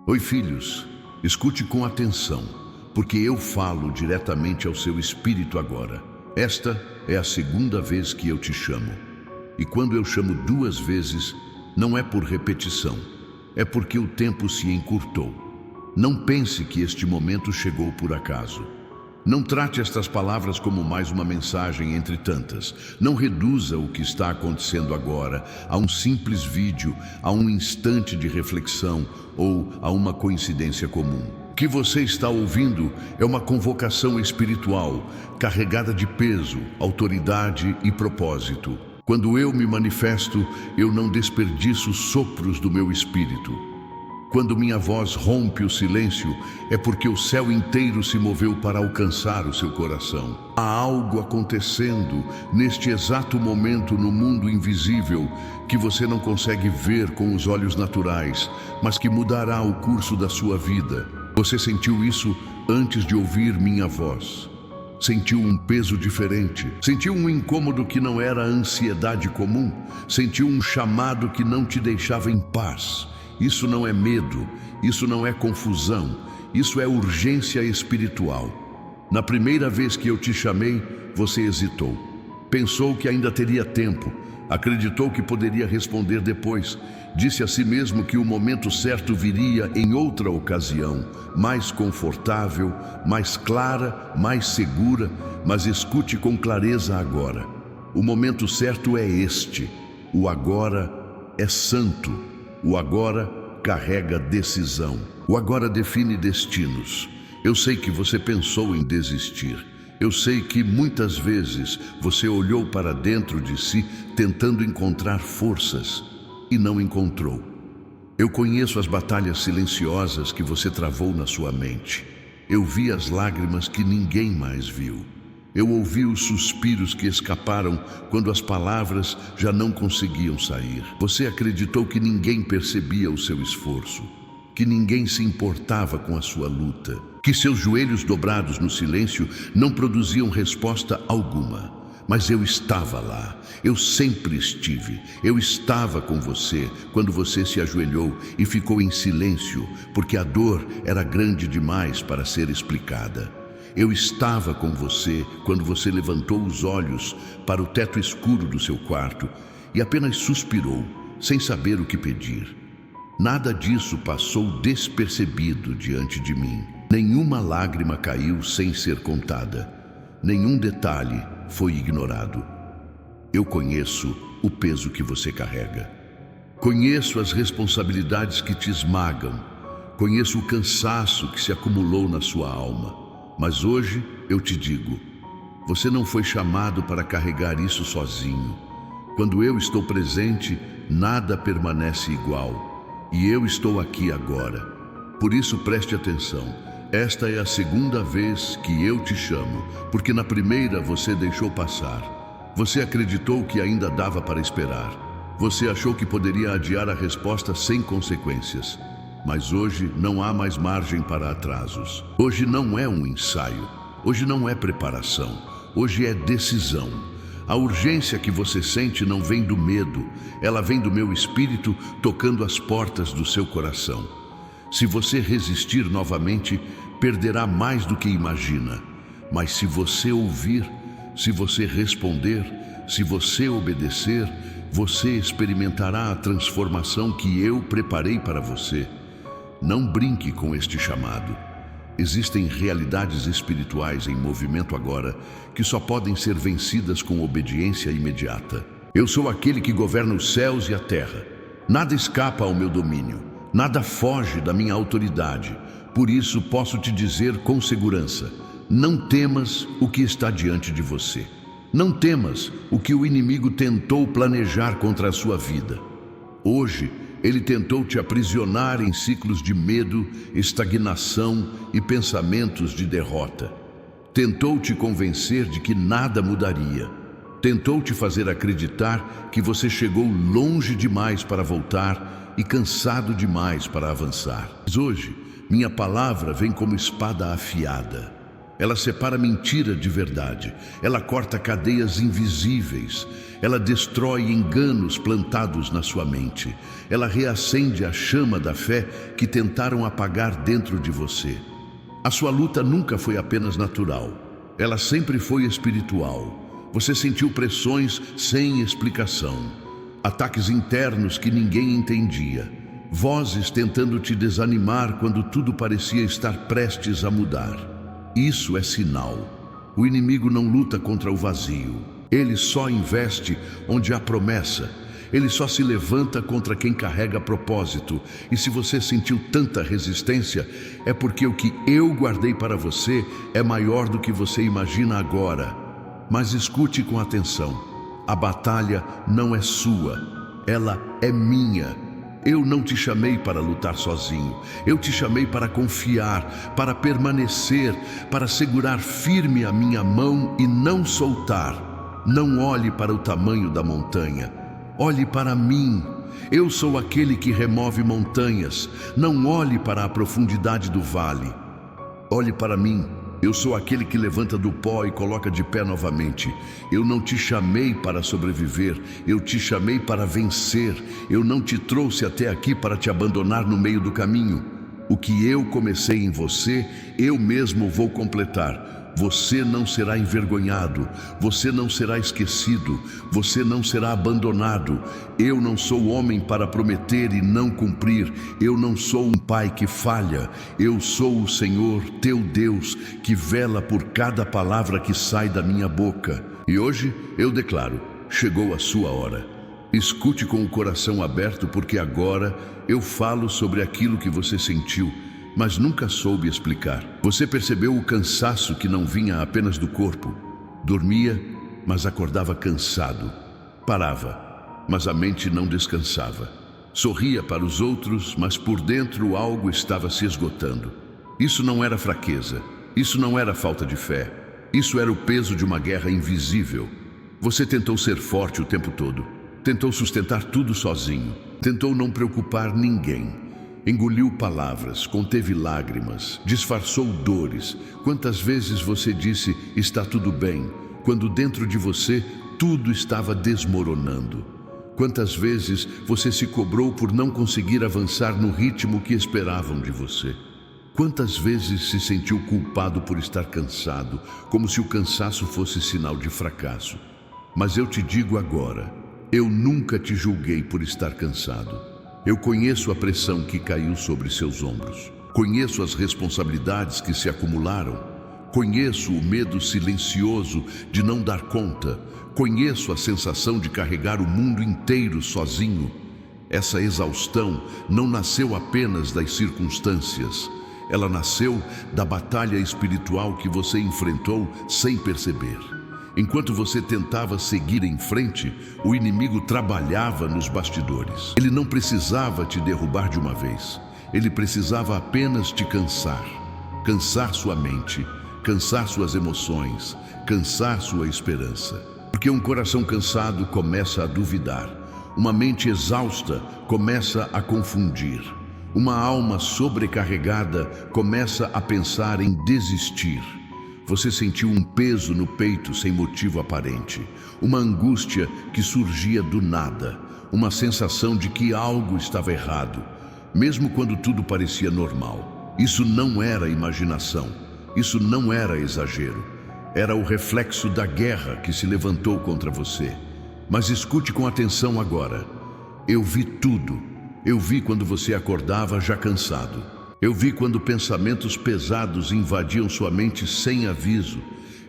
Oi, filhos, escute com atenção, porque eu falo diretamente ao seu espírito agora. Esta é a segunda vez que eu te chamo. E quando eu chamo duas vezes, não é por repetição, é porque o tempo se encurtou. Não pense que este momento chegou por acaso. Não trate estas palavras como mais uma mensagem entre tantas. Não reduza o que está acontecendo agora a um simples vídeo, a um instante de reflexão ou a uma coincidência comum. O que você está ouvindo é uma convocação espiritual, carregada de peso, autoridade e propósito. Quando eu me manifesto, eu não desperdiço sopros do meu espírito. Quando minha voz rompe o silêncio, é porque o céu inteiro se moveu para alcançar o seu coração. Há algo acontecendo neste exato momento no mundo invisível que você não consegue ver com os olhos naturais, mas que mudará o curso da sua vida. Você sentiu isso antes de ouvir minha voz. Sentiu um peso diferente, sentiu um incômodo que não era a ansiedade comum, sentiu um chamado que não te deixava em paz. Isso não é medo, isso não é confusão, isso é urgência espiritual. Na primeira vez que eu te chamei, você hesitou. Pensou que ainda teria tempo, acreditou que poderia responder depois. Disse a si mesmo que o momento certo viria em outra ocasião, mais confortável, mais clara, mais segura, mas escute com clareza agora. O momento certo é este. O agora é santo. O agora carrega decisão. O agora define destinos. Eu sei que você pensou em desistir. Eu sei que muitas vezes você olhou para dentro de si tentando encontrar forças e não encontrou. Eu conheço as batalhas silenciosas que você travou na sua mente. Eu vi as lágrimas que ninguém mais viu. Eu ouvi os suspiros que escaparam quando as palavras já não conseguiam sair. Você acreditou que ninguém percebia o seu esforço, que ninguém se importava com a sua luta, que seus joelhos dobrados no silêncio não produziam resposta alguma. Mas eu estava lá, eu sempre estive, eu estava com você quando você se ajoelhou e ficou em silêncio, porque a dor era grande demais para ser explicada. Eu estava com você quando você levantou os olhos para o teto escuro do seu quarto e apenas suspirou, sem saber o que pedir. Nada disso passou despercebido diante de mim. Nenhuma lágrima caiu sem ser contada. Nenhum detalhe foi ignorado. Eu conheço o peso que você carrega. Conheço as responsabilidades que te esmagam. Conheço o cansaço que se acumulou na sua alma. Mas hoje eu te digo, você não foi chamado para carregar isso sozinho. Quando eu estou presente, nada permanece igual. E eu estou aqui agora. Por isso preste atenção. Esta é a segunda vez que eu te chamo, porque na primeira você deixou passar. Você acreditou que ainda dava para esperar. Você achou que poderia adiar a resposta sem consequências. Mas hoje não há mais margem para atrasos. Hoje não é um ensaio. Hoje não é preparação. Hoje é decisão. A urgência que você sente não vem do medo. Ela vem do meu espírito tocando as portas do seu coração. Se você resistir novamente, perderá mais do que imagina. Mas se você ouvir, se você responder, se você obedecer, você experimentará a transformação que eu preparei para você. Não brinque com este chamado. Existem realidades espirituais em movimento agora que só podem ser vencidas com obediência imediata. Eu sou aquele que governa os céus e a terra. Nada escapa ao meu domínio. Nada foge da minha autoridade. Por isso posso te dizer com segurança: não temas o que está diante de você. Não temas o que o inimigo tentou planejar contra a sua vida. Hoje, ele tentou te aprisionar em ciclos de medo, estagnação e pensamentos de derrota. Tentou te convencer de que nada mudaria. Tentou te fazer acreditar que você chegou longe demais para voltar e cansado demais para avançar. Mas hoje, minha palavra vem como espada afiada. Ela separa mentira de verdade. Ela corta cadeias invisíveis. Ela destrói enganos plantados na sua mente. Ela reacende a chama da fé que tentaram apagar dentro de você. A sua luta nunca foi apenas natural. Ela sempre foi espiritual. Você sentiu pressões sem explicação. Ataques internos que ninguém entendia. Vozes tentando te desanimar quando tudo parecia estar prestes a mudar. Isso é sinal. O inimigo não luta contra o vazio. Ele só investe onde há promessa. Ele só se levanta contra quem carrega propósito. E se você sentiu tanta resistência, é porque o que eu guardei para você é maior do que você imagina agora. Mas escute com atenção. A batalha não é sua. Ela é minha. Eu não te chamei para lutar sozinho. Eu te chamei para confiar, para permanecer, para segurar firme a minha mão e não soltar. Não olhe para o tamanho da montanha. Olhe para mim. Eu sou aquele que remove montanhas. Não olhe para a profundidade do vale. Olhe para mim. Eu sou aquele que levanta do pó e coloca de pé novamente. Eu não te chamei para sobreviver, eu te chamei para vencer. Eu não te trouxe até aqui para te abandonar no meio do caminho. O que eu comecei em você, eu mesmo vou completar. Você não será envergonhado, você não será esquecido, você não será abandonado. Eu não sou homem para prometer e não cumprir. Eu não sou um pai que falha. Eu sou o Senhor, teu Deus, que vela por cada palavra que sai da minha boca. E hoje eu declaro, chegou a sua hora. Escute com o coração aberto, porque agora eu falo sobre aquilo que você sentiu, mas nunca soube explicar. Você percebeu o cansaço que não vinha apenas do corpo. Dormia, mas acordava cansado. Parava, mas a mente não descansava. Sorria para os outros, mas por dentro algo estava se esgotando. Isso não era fraqueza. Isso não era falta de fé. Isso era o peso de uma guerra invisível. Você tentou ser forte o tempo todo. Tentou sustentar tudo sozinho. Tentou não preocupar ninguém. Engoliu palavras, conteve lágrimas, disfarçou dores. Quantas vezes você disse, está tudo bem, quando dentro de você tudo estava desmoronando? Quantas vezes você se cobrou por não conseguir avançar no ritmo que esperavam de você? Quantas vezes se sentiu culpado por estar cansado, como se o cansaço fosse sinal de fracasso? Mas eu te digo agora, eu nunca te julguei por estar cansado. Eu conheço a pressão que caiu sobre seus ombros. Conheço as responsabilidades que se acumularam. Conheço o medo silencioso de não dar conta. Conheço a sensação de carregar o mundo inteiro sozinho. Essa exaustão não nasceu apenas das circunstâncias. Ela nasceu da batalha espiritual que você enfrentou sem perceber. Enquanto você tentava seguir em frente, o inimigo trabalhava nos bastidores. Ele não precisava te derrubar de uma vez. Ele precisava apenas te cansar. Cansar sua mente, cansar suas emoções, cansar sua esperança. Porque um coração cansado começa a duvidar. Uma mente exausta começa a confundir. Uma alma sobrecarregada começa a pensar em desistir. Você sentiu um peso no peito sem motivo aparente, uma angústia que surgia do nada, uma sensação de que algo estava errado, mesmo quando tudo parecia normal. Isso não era imaginação, isso não era exagero, era o reflexo da guerra que se levantou contra você. Mas escute com atenção agora. Eu vi tudo. Eu vi quando você acordava já cansado. Eu vi quando pensamentos pesados invadiam sua mente sem aviso.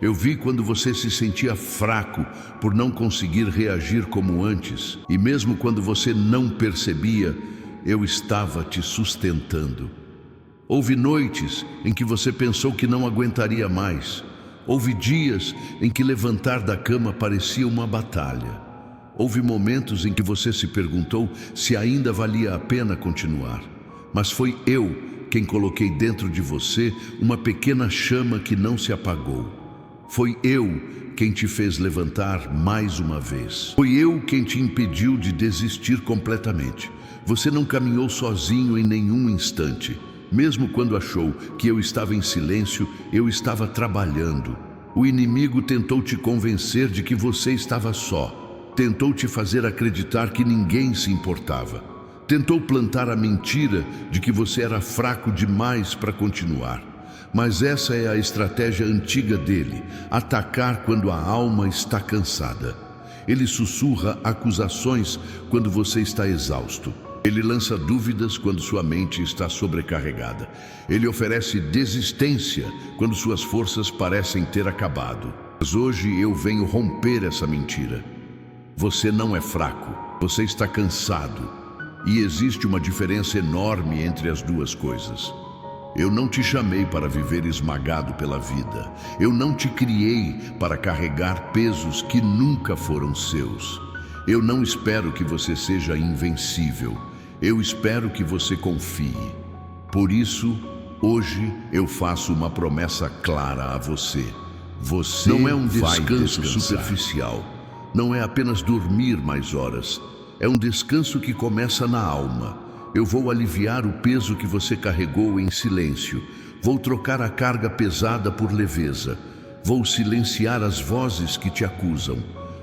Eu vi quando você se sentia fraco por não conseguir reagir como antes. E mesmo quando você não percebia, eu estava te sustentando. Houve noites em que você pensou que não aguentaria mais. Houve dias em que levantar da cama parecia uma batalha. Houve momentos em que você se perguntou se ainda valia a pena continuar. Mas foi eu quem coloquei dentro de você uma pequena chama que não se apagou. Foi eu quem te fez levantar mais uma vez. Foi eu quem te impediu de desistir completamente. Você não caminhou sozinho em nenhum instante. Mesmo quando achou que eu estava em silêncio, eu estava trabalhando. O inimigo tentou te convencer de que você estava só. Tentou te fazer acreditar que ninguém se importava. Tentou plantar a mentira de que você era fraco demais para continuar. Mas essa é a estratégia antiga dele, atacar quando a alma está cansada. Ele sussurra acusações quando você está exausto. Ele lança dúvidas quando sua mente está sobrecarregada. Ele oferece desistência quando suas forças parecem ter acabado. Mas hoje eu venho romper essa mentira. Você não é fraco, você está cansado. E existe uma diferença enorme entre as duas coisas. Eu não te chamei para viver esmagado pela vida. Eu não te criei para carregar pesos que nunca foram seus. Eu não espero que você seja invencível. Eu espero que você confie. Por isso, hoje eu faço uma promessa clara a você. Você não é um descanso superficial. Não é apenas dormir mais horas. É um descanso que começa na alma. Eu vou aliviar o peso que você carregou em silêncio. Vou trocar a carga pesada por leveza. Vou silenciar as vozes que te acusam.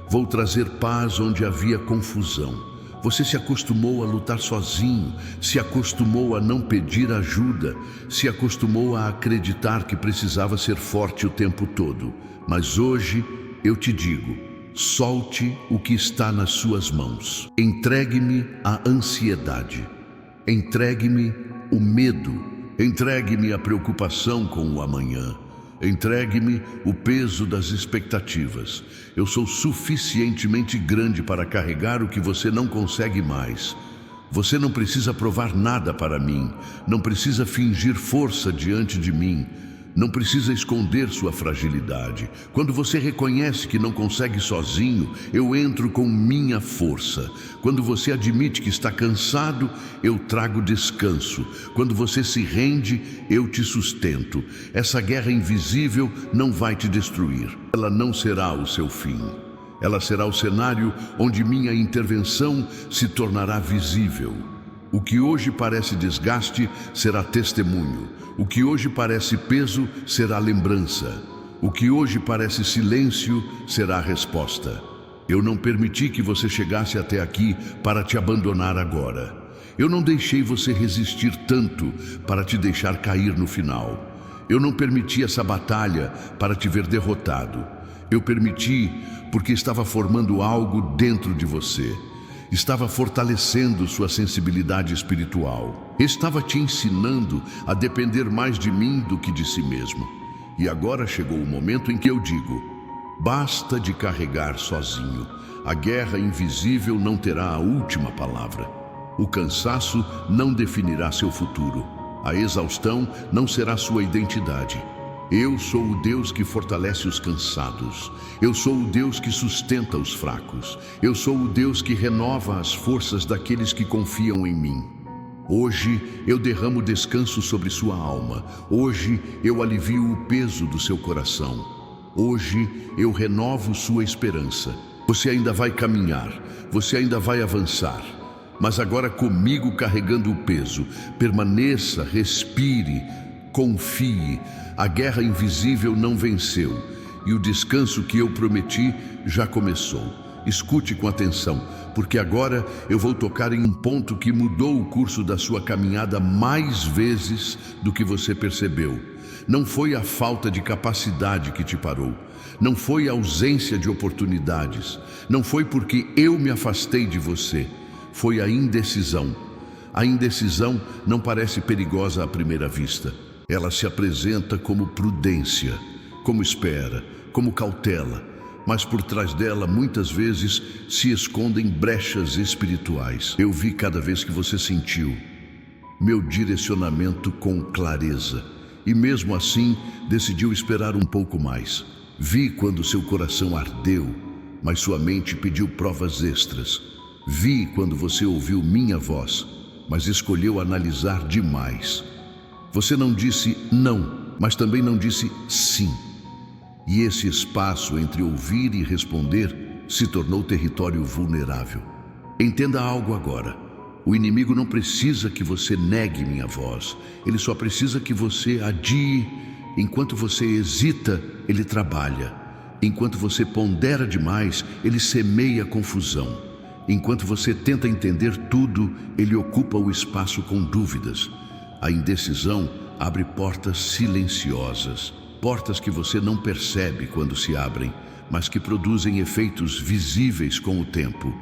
Vou trazer paz onde havia confusão. Você se acostumou a lutar sozinho, se acostumou a não pedir ajuda, se acostumou a acreditar que precisava ser forte o tempo todo. Mas hoje eu te digo, solte o que está nas suas mãos. Entregue-me a ansiedade. Entregue-me o medo. Entregue-me a preocupação com o amanhã. Entregue-me o peso das expectativas. Eu sou suficientemente grande para carregar o que você não consegue mais. Você não precisa provar nada para mim. Não precisa fingir força diante de mim. Não precisa esconder sua fragilidade. Quando você reconhece que não consegue sozinho, eu entro com minha força. Quando você admite que está cansado, eu trago descanso. Quando você se rende, eu te sustento. Essa guerra invisível não vai te destruir. Ela não será o seu fim. Ela será o cenário onde minha intervenção se tornará visível. O que hoje parece desgaste será testemunho. O que hoje parece peso será lembrança. O que hoje parece silêncio será resposta. Eu não permiti que você chegasse até aqui para te abandonar agora. Eu não deixei você resistir tanto para te deixar cair no final. Eu não permiti essa batalha para te ver derrotado. Eu permiti porque estava formando algo dentro de você. Estava fortalecendo sua sensibilidade espiritual. Estava te ensinando a depender mais de mim do que de si mesmo. E agora chegou o momento em que eu digo: basta de carregar sozinho. A guerra invisível não terá a última palavra. O cansaço não definirá seu futuro. A exaustão não será sua identidade. Eu sou o Deus que fortalece os cansados. Eu sou o Deus que sustenta os fracos. Eu sou o Deus que renova as forças daqueles que confiam em mim. Hoje eu derramo descanso sobre sua alma. Hoje eu alivio o peso do seu coração. Hoje eu renovo sua esperança. Você ainda vai caminhar, você ainda vai avançar. Mas agora comigo carregando o peso. Permaneça, respire, confie. A guerra invisível não venceu e o descanso que eu prometi já começou. Escute com atenção, porque agora eu vou tocar em um ponto que mudou o curso da sua caminhada mais vezes do que você percebeu. Não foi a falta de capacidade que te parou. Não foi a ausência de oportunidades. Não foi porque eu me afastei de você. Foi a indecisão. A indecisão não parece perigosa à primeira vista. Ela se apresenta como prudência, como espera, como cautela, mas por trás dela muitas vezes se escondem brechas espirituais. Eu vi cada vez que você sentiu meu direcionamento com clareza e mesmo assim decidiu esperar um pouco mais. Vi quando seu coração ardeu, mas sua mente pediu provas extras. Vi quando você ouviu minha voz, mas escolheu analisar demais. Você não disse não, mas também não disse sim. E esse espaço entre ouvir e responder se tornou território vulnerável. Entenda algo agora. O inimigo não precisa que você negue minha voz. Ele só precisa que você adie. Enquanto você hesita, ele trabalha. Enquanto você pondera demais, ele semeia confusão. Enquanto você tenta entender tudo, ele ocupa o espaço com dúvidas. A indecisão abre portas silenciosas, portas que você não percebe quando se abrem, mas que produzem efeitos visíveis com o tempo.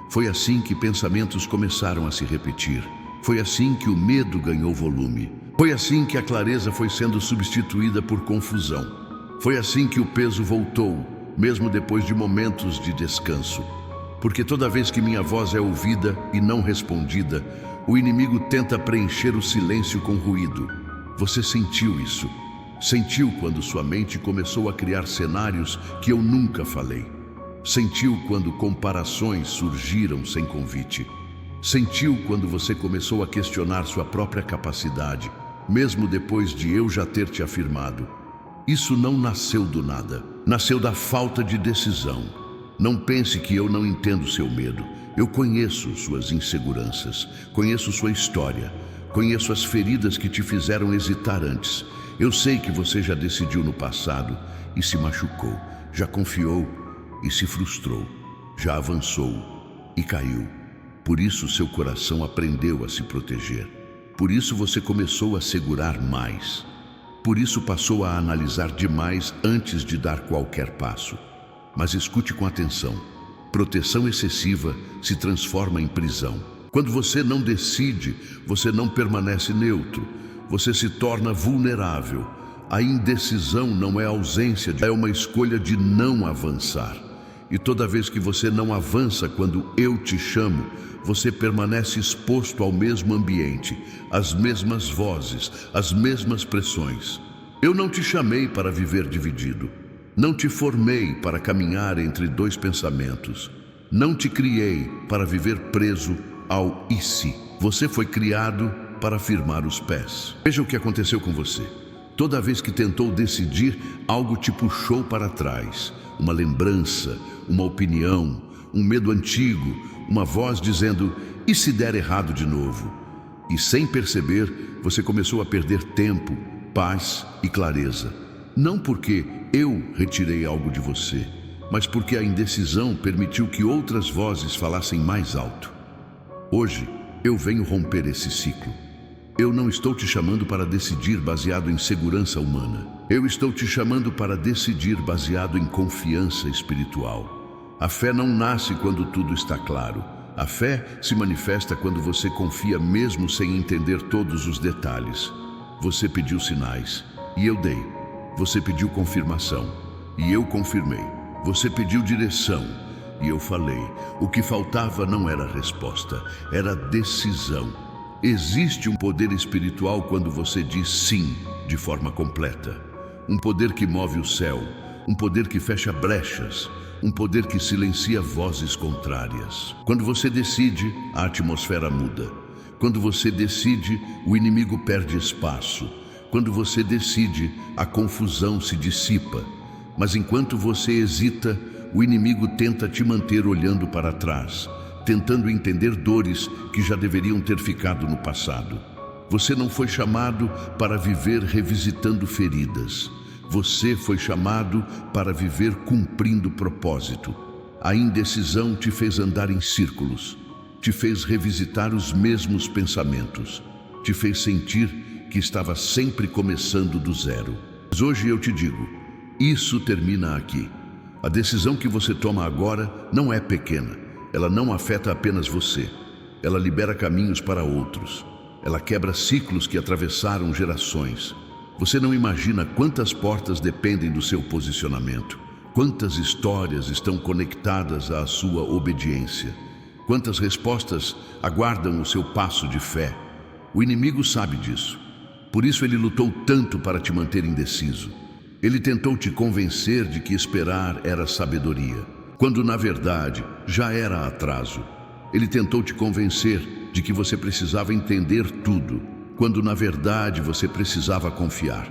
Foi assim que pensamentos começaram a se repetir. Foi assim que o medo ganhou volume. Foi assim que a clareza foi sendo substituída por confusão. Foi assim que o peso voltou, mesmo depois de momentos de descanso. Porque toda vez que minha voz é ouvida e não respondida, o inimigo tenta preencher o silêncio com ruído. Você sentiu isso? Sentiu quando sua mente começou a criar cenários que eu nunca falei. Sentiu quando comparações surgiram sem convite. Sentiu quando você começou a questionar sua própria capacidade, mesmo depois de eu já ter te afirmado. Isso não nasceu do nada. Nasceu da falta de decisão. Não pense que eu não entendo seu medo. Eu conheço suas inseguranças, conheço sua história, conheço as feridas que te fizeram hesitar antes. Eu sei que você já decidiu no passado e se machucou, já confiou e se frustrou, já avançou e caiu. Por isso seu coração aprendeu a se proteger. Por isso você começou a segurar mais. Por isso passou a analisar demais antes de dar qualquer passo. Mas escute com atenção. Proteção excessiva se transforma em prisão. Quando você não decide, você não permanece neutro. Você se torna vulnerável. A indecisão não é ausência, é uma escolha de não avançar. E toda vez que você não avança quando eu te chamo, você permanece exposto ao mesmo ambiente, às mesmas vozes, às mesmas pressões. Eu não te chamei para viver dividido. Não te formei para caminhar entre dois pensamentos. Não te criei para viver preso ao e se. Você foi criado para firmar os pés. Veja o que aconteceu com você. Toda vez que tentou decidir, algo te puxou para trás. Uma lembrança, uma opinião, um medo antigo, uma voz dizendo, e se der errado de novo? E sem perceber, você começou a perder tempo, paz e clareza. Não porque eu retirei algo de você, mas porque a indecisão permitiu que outras vozes falassem mais alto. Hoje, eu venho romper esse ciclo. Eu não estou te chamando para decidir baseado em segurança humana. Eu estou te chamando para decidir baseado em confiança espiritual. A fé não nasce quando tudo está claro. A fé se manifesta quando você confia mesmo sem entender todos os detalhes. Você pediu sinais, e eu dei. Você pediu confirmação, e eu confirmei. Você pediu direção, e eu falei. O que faltava não era resposta, era decisão. Existe um poder espiritual quando você diz sim de forma completa. Um poder que move o céu, um poder que fecha brechas, um poder que silencia vozes contrárias. Quando você decide, a atmosfera muda. Quando você decide, o inimigo perde espaço. Quando você decide, a confusão se dissipa. Mas enquanto você hesita, o inimigo tenta te manter olhando para trás, tentando entender dores que já deveriam ter ficado no passado. Você não foi chamado para viver revisitando feridas. Você foi chamado para viver cumprindo propósito. A indecisão te fez andar em círculos, te fez revisitar os mesmos pensamentos, te fez sentir que estava sempre começando do zero. Mas hoje eu te digo, isso termina aqui. A decisão que você toma agora não é pequena. Ela não afeta apenas você. Ela libera caminhos para outros. Ela quebra ciclos que atravessaram gerações. Você não imagina quantas portas dependem do seu posicionamento. Quantas histórias estão conectadas à sua obediência. Quantas respostas aguardam o seu passo de fé. O inimigo sabe disso. Por isso ele lutou tanto para te manter indeciso. Ele tentou te convencer de que esperar era sabedoria, quando na verdade já era atraso. Ele tentou te convencer de que você precisava entender tudo, quando na verdade você precisava confiar.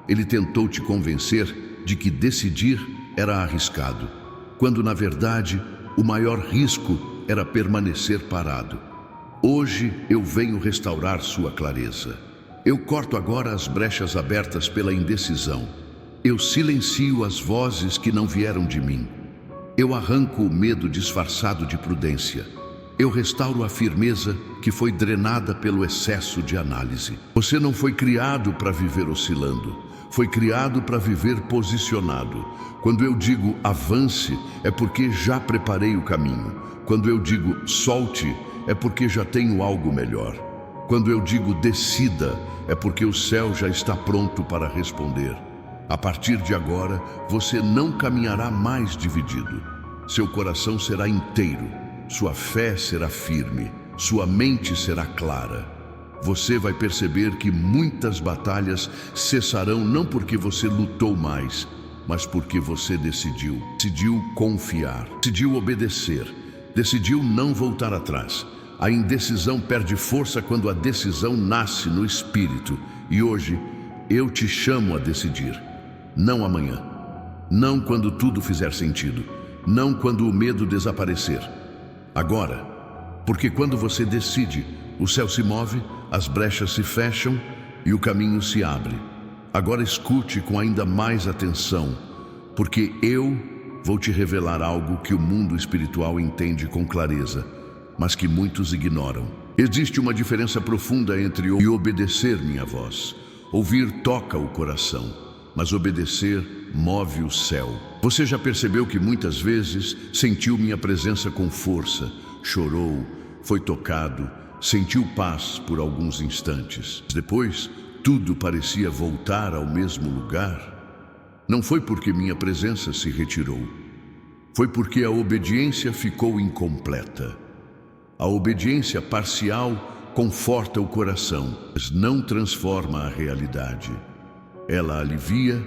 Ele tentou te convencer de que decidir era arriscado, quando na verdade o maior risco era permanecer parado. Hoje eu venho restaurar sua clareza. Eu corto agora as brechas abertas pela indecisão. Eu silencio as vozes que não vieram de mim. Eu arranco o medo disfarçado de prudência. Eu restauro a firmeza que foi drenada pelo excesso de análise. Você não foi criado para viver oscilando. Foi criado para viver posicionado. Quando eu digo avance, é porque já preparei o caminho. Quando eu digo solte, é porque já tenho algo melhor. Quando eu digo decida, é porque o céu já está pronto para responder. A partir de agora, você não caminhará mais dividido. Seu coração será inteiro, sua fé será firme, sua mente será clara. Você vai perceber que muitas batalhas cessarão não porque você lutou mais, mas porque você decidiu confiar, decidiu obedecer, decidiu não voltar atrás. A indecisão perde força quando a decisão nasce no espírito. E hoje, eu te chamo a decidir. Não amanhã. Não quando tudo fizer sentido. Não quando o medo desaparecer. Agora. Porque quando você decide, o céu se move, as brechas se fecham e o caminho se abre. Agora escute com ainda mais atenção, porque eu vou te revelar algo que o mundo espiritual entende com clareza, mas que muitos ignoram. Existe uma diferença profunda entre ouvir e obedecer minha voz. Ouvir toca o coração, mas obedecer move o céu. Você já percebeu que muitas vezes sentiu minha presença com força, chorou, foi tocado, sentiu paz por alguns instantes. Depois, tudo parecia voltar ao mesmo lugar. Não foi porque minha presença se retirou. Foi porque a obediência ficou incompleta. A obediência parcial conforta o coração, mas não transforma a realidade. Ela alivia,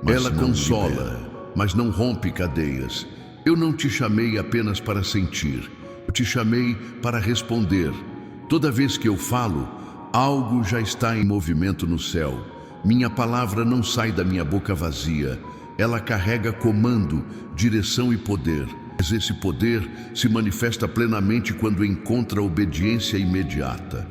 ela consola, mas não rompe cadeias. Eu não te chamei apenas para sentir, eu te chamei para responder. Toda vez que eu falo, algo já está em movimento no céu. Minha palavra não sai da minha boca vazia. Ela carrega comando, direção e poder. Mas esse poder se manifesta plenamente quando encontra obediência imediata.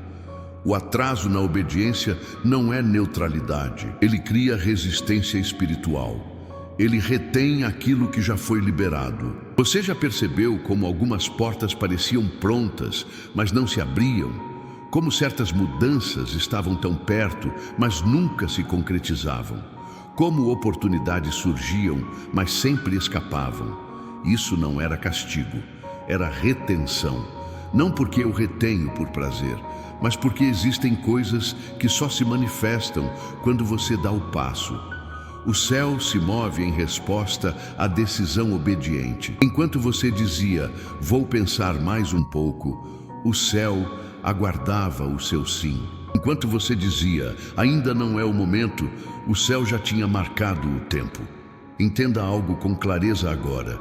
O atraso na obediência não é neutralidade. Ele cria resistência espiritual. Ele retém aquilo que já foi liberado. Você já percebeu como algumas portas pareciam prontas, mas não se abriam? Como certas mudanças estavam tão perto, mas nunca se concretizavam? Como oportunidades surgiam, mas sempre escapavam? Isso não era castigo, era retenção. Não porque eu retenho por prazer, mas porque existem coisas que só se manifestam quando você dá o passo. O céu se move em resposta à decisão obediente. Enquanto você dizia, vou pensar mais um pouco, o céu aguardava o seu sim. Enquanto você dizia, ainda não é o momento, o céu já tinha marcado o tempo. Entenda algo com clareza agora.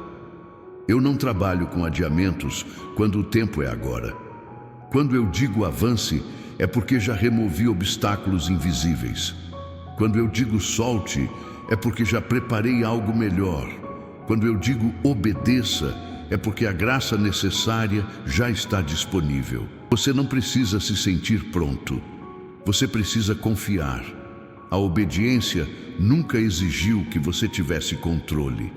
Eu não trabalho com adiamentos quando o tempo é agora. Quando eu digo avance, é porque já removi obstáculos invisíveis. Quando eu digo solte, é porque já preparei algo melhor. Quando eu digo obedeça, é porque a graça necessária já está disponível. Você não precisa se sentir pronto. Você precisa confiar. A obediência nunca exigiu que você tivesse controle.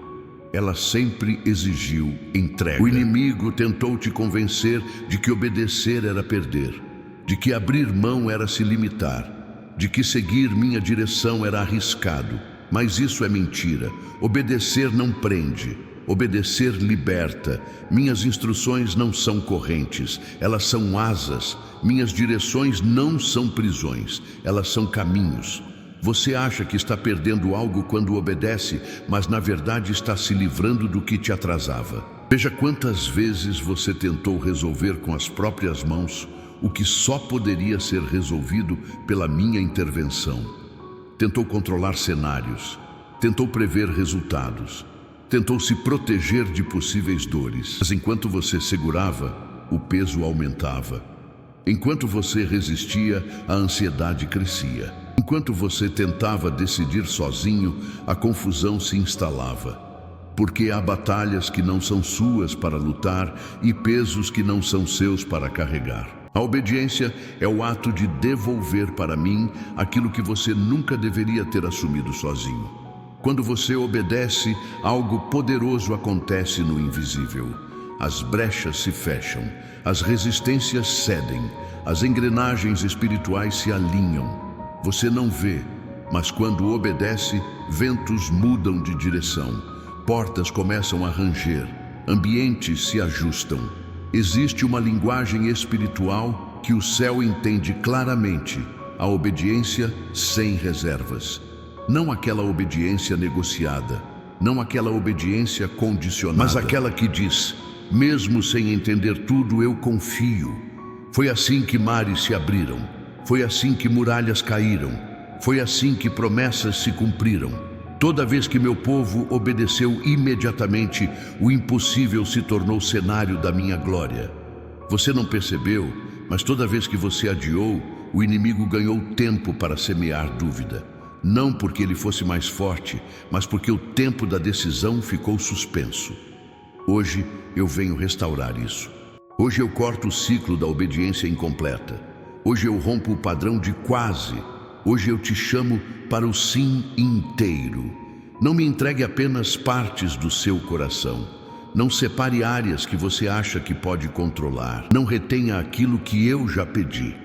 Ela sempre exigiu entrega. O inimigo tentou te convencer de que obedecer era perder, de que abrir mão era se limitar, de que seguir minha direção era arriscado. Mas isso é mentira. Obedecer não prende. Obedecer liberta. Minhas instruções não são correntes, elas são asas. Minhas direções não são prisões, elas são caminhos. Você acha que está perdendo algo quando obedece, mas na verdade está se livrando do que te atrasava. Veja quantas vezes você tentou resolver com as próprias mãos o que só poderia ser resolvido pela minha intervenção. Tentou controlar cenários, tentou prever resultados, tentou se proteger de possíveis dores. Mas enquanto você segurava, o peso aumentava. Enquanto você resistia, a ansiedade crescia. Enquanto você tentava decidir sozinho, a confusão se instalava. Porque há batalhas que não são suas para lutar e pesos que não são seus para carregar. A obediência é o ato de devolver para mim aquilo que você nunca deveria ter assumido sozinho. Quando você obedece, algo poderoso acontece no invisível. As brechas se fecham, as resistências cedem, as engrenagens espirituais se alinham. Você não vê, mas quando obedece, ventos mudam de direção, portas começam a ranger, ambientes se ajustam. Existe uma linguagem espiritual que o céu entende claramente: a obediência sem reservas. Não aquela obediência negociada, não aquela obediência condicionada, mas aquela que diz: mesmo sem entender tudo, eu confio. Foi assim que mares se abriram, foi assim que muralhas caíram, foi assim que promessas se cumpriram. Toda vez que meu povo obedeceu imediatamente, o impossível se tornou cenário da minha glória. Você não percebeu, mas toda vez que você adiou, o inimigo ganhou tempo para semear dúvida. Não porque ele fosse mais forte, mas porque o tempo da decisão ficou suspenso. Hoje eu venho restaurar isso. Hoje eu corto o ciclo da obediência incompleta. Hoje eu rompo o padrão de quase. Hoje eu te chamo para o sim inteiro. Não me entregue apenas partes do seu coração. Não separe áreas que você acha que pode controlar. Não retenha aquilo que eu já pedi.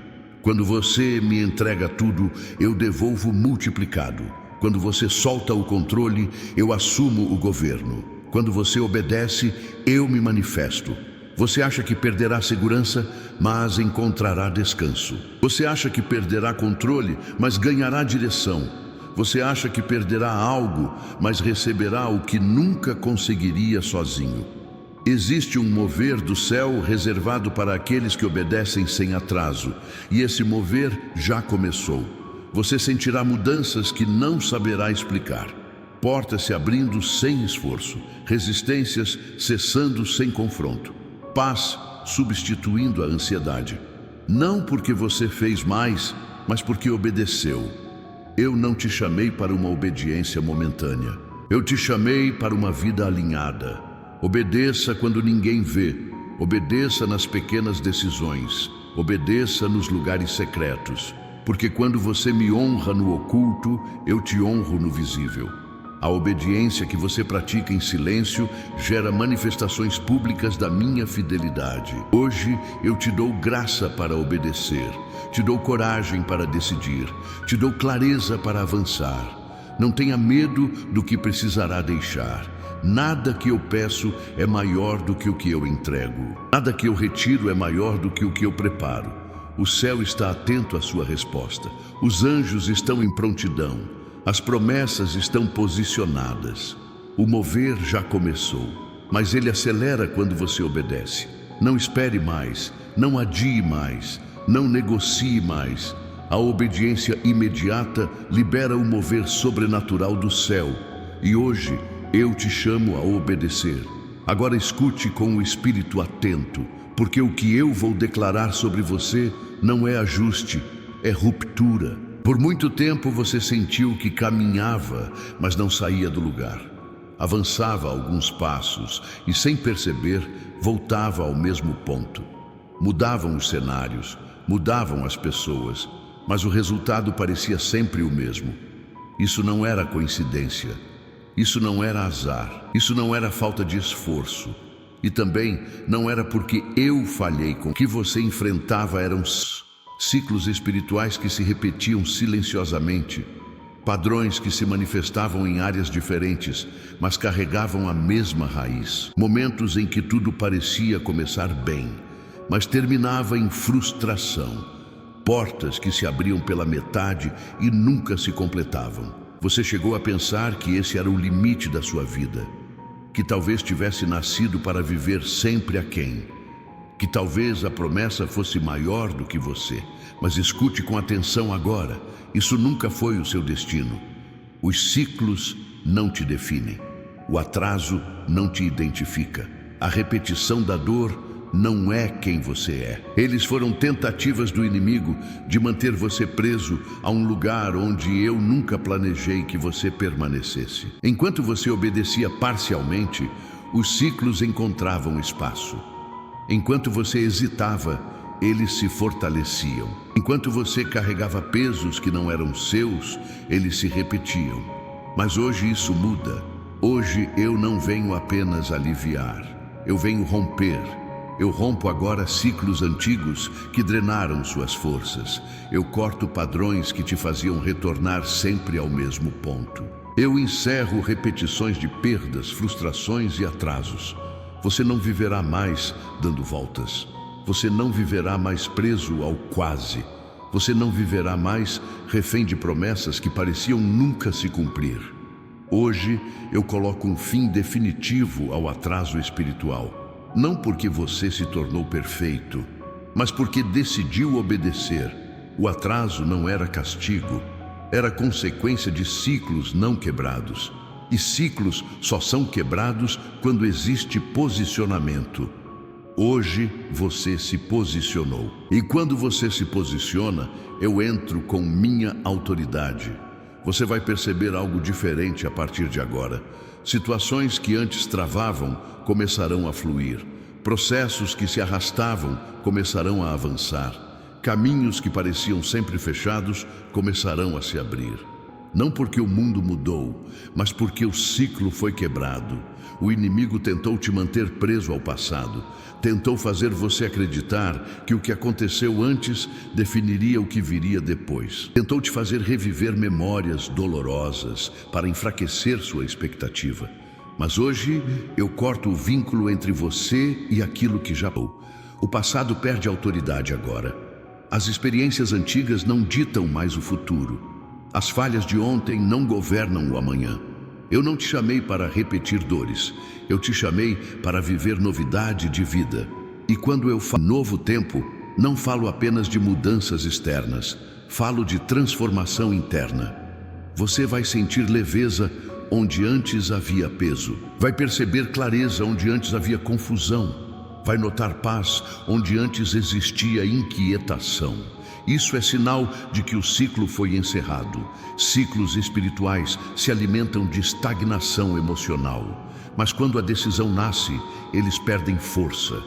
Quando você me entrega tudo, eu devolvo multiplicado. Quando você solta o controle, eu assumo o governo. Quando você obedece, eu me manifesto. Você acha que perderá segurança, mas encontrará descanso. Você acha que perderá controle, mas ganhará direção. Você acha que perderá algo, mas receberá o que nunca conseguiria sozinho. Existe um mover do céu reservado para aqueles que obedecem sem atraso, e esse mover já começou. Você sentirá mudanças que não saberá explicar. Portas se abrindo sem esforço, resistências cessando sem confronto. Paz substituindo a ansiedade. Não porque você fez mais, mas porque obedeceu. Eu não te chamei para uma obediência momentânea. Eu te chamei para uma vida alinhada. Obedeça quando ninguém vê. Obedeça nas pequenas decisões. Obedeça nos lugares secretos. Porque quando você me honra no oculto, eu te honro no visível. A obediência que você pratica em silêncio gera manifestações públicas da minha fidelidade. Hoje eu te dou graça para obedecer, te dou coragem para decidir, te dou clareza para avançar. Não tenha medo do que precisará deixar. Nada que eu peço é maior do que o que eu entrego. Nada que eu retiro é maior do que o que eu preparo. O céu está atento à sua resposta. Os anjos estão em prontidão. As promessas estão posicionadas. O mover já começou, mas ele acelera quando você obedece. Não espere mais, não adie mais, não negocie mais. A obediência imediata libera o mover sobrenatural do céu. E hoje eu te chamo a obedecer. Agora escute com o espírito atento, porque o que eu vou declarar sobre você não é ajuste, é ruptura. Por muito tempo você sentiu que caminhava, mas não saía do lugar. Avançava alguns passos e, sem perceber, voltava ao mesmo ponto. Mudavam os cenários, mudavam as pessoas, mas o resultado parecia sempre o mesmo. Isso não era coincidência, isso não era azar, isso não era falta de esforço. E também não era porque eu falhei com o que você enfrentava, eram ciclos espirituais que se repetiam silenciosamente, padrões que se manifestavam em áreas diferentes, mas carregavam a mesma raiz. Momentos em que tudo parecia começar bem, mas terminava em frustração. Portas que se abriam pela metade e nunca se completavam. Você chegou a pensar que esse era o limite da sua vida, que talvez tivesse nascido para viver sempre aquém, que talvez a promessa fosse maior do que você. Mas escute com atenção agora, isso nunca foi o seu destino. Os ciclos não te definem, o atraso não te identifica, a repetição da dor não é quem você é. Eles foram tentativas do inimigo de manter você preso a um lugar onde eu nunca planejei que você permanecesse. Enquanto você obedecia parcialmente, os ciclos encontravam espaço. Enquanto você hesitava, eles se fortaleciam. Enquanto você carregava pesos que não eram seus, eles se repetiam. Mas hoje isso muda. Hoje eu não venho apenas aliviar, eu venho romper. Eu rompo agora ciclos antigos que drenaram suas forças. Eu corto padrões que te faziam retornar sempre ao mesmo ponto. Eu encerro repetições de perdas, frustrações e atrasos. Você não viverá mais dando voltas. Você não viverá mais preso ao quase. Você não viverá mais refém de promessas que pareciam nunca se cumprir. Hoje eu coloco um fim definitivo ao atraso espiritual. Não porque você se tornou perfeito, mas porque decidiu obedecer. O atraso não era castigo, era consequência de ciclos não quebrados. E ciclos só são quebrados quando existe posicionamento. Hoje você se posicionou. E quando você se posiciona, eu entro com minha autoridade. Você vai perceber algo diferente a partir de agora. Situações que antes travavam começarão a fluir. Processos que se arrastavam começarão a avançar. Caminhos que pareciam sempre fechados começarão a se abrir. Não porque o mundo mudou, mas porque o ciclo foi quebrado. O inimigo tentou te manter preso ao passado. Tentou fazer você acreditar que o que aconteceu antes definiria o que viria depois. Tentou te fazer reviver memórias dolorosas para enfraquecer sua expectativa. Mas hoje eu corto o vínculo entre você e aquilo que já foi. O passado perde autoridade agora. As experiências antigas não ditam mais o futuro. As falhas de ontem não governam o amanhã. Eu não te chamei para repetir dores. Eu te chamei para viver novidade de vida. E quando eu falo novo tempo, não falo apenas de mudanças externas. Falo de transformação interna. Você vai sentir leveza onde antes havia peso. Vai perceber clareza onde antes havia confusão. Vai notar paz onde antes existia inquietação. Isso é sinal de que o ciclo foi encerrado. Ciclos espirituais se alimentam de estagnação emocional. Mas quando a decisão nasce, eles perdem força.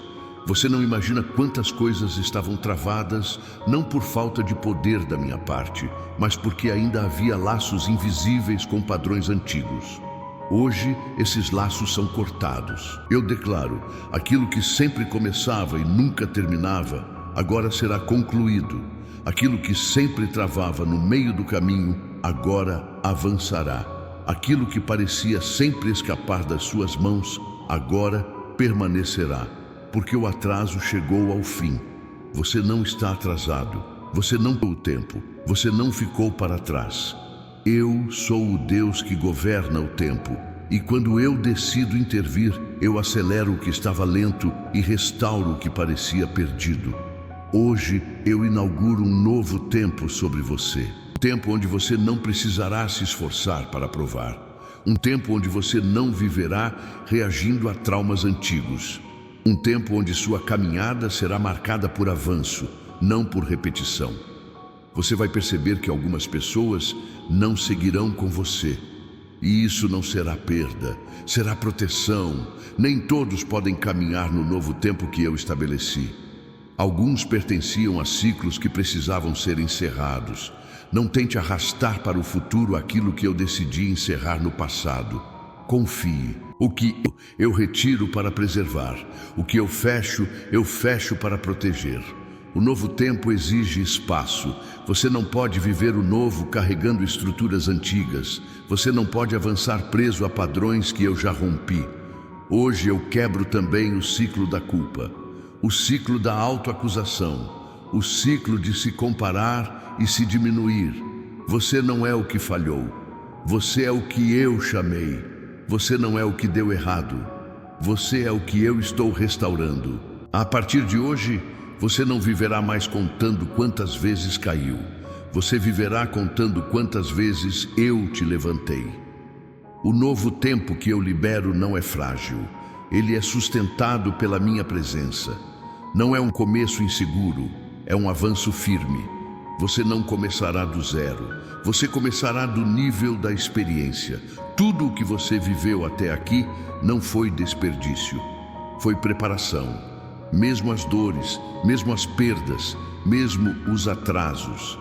Você não imagina quantas coisas estavam travadas, não por falta de poder da minha parte, mas porque ainda havia laços invisíveis com padrões antigos. Hoje, esses laços são cortados. Eu declaro, aquilo que sempre começava e nunca terminava, agora será concluído. Aquilo que sempre travava no meio do caminho, agora avançará. Aquilo que parecia sempre escapar das suas mãos, agora permanecerá. Porque o atraso chegou ao fim. Você não está atrasado. Você não perdeu o tempo. Você não ficou para trás. Eu sou o Deus que governa o tempo. E quando eu decido intervir, eu acelero o que estava lento e restauro o que parecia perdido. Hoje eu inauguro um novo tempo sobre você. Um tempo onde você não precisará se esforçar para provar. Um tempo onde você não viverá reagindo a traumas antigos. Um tempo onde sua caminhada será marcada por avanço, não por repetição. Você vai perceber que algumas pessoas não seguirão com você. E isso não será perda, será proteção. Nem todos podem caminhar no novo tempo que eu estabeleci. Alguns pertenciam a ciclos que precisavam ser encerrados. Não tente arrastar para o futuro aquilo que eu decidi encerrar no passado. Confie. O que eu retiro para preservar. O que eu fecho para proteger. O novo tempo exige espaço. Você não pode viver o novo carregando estruturas antigas. Você não pode avançar preso a padrões que eu já rompi. Hoje eu quebro também o ciclo da culpa. O ciclo da autoacusação. O ciclo de se comparar e se diminuir. Você não é o que falhou. Você é o que eu chamei. Você não é o que deu errado. Você é o que eu estou restaurando. A partir de hoje, você não viverá mais contando quantas vezes caiu. Você viverá contando quantas vezes eu te levantei. O novo tempo que eu libero não é frágil. Ele é sustentado pela minha presença. Não é um começo inseguro, é um avanço firme. Você não começará do zero. Você começará do nível da experiência. Tudo o que você viveu até aqui não foi desperdício. Foi preparação. mesmo as dores, mesmo as perdas, mesmo os atrasos.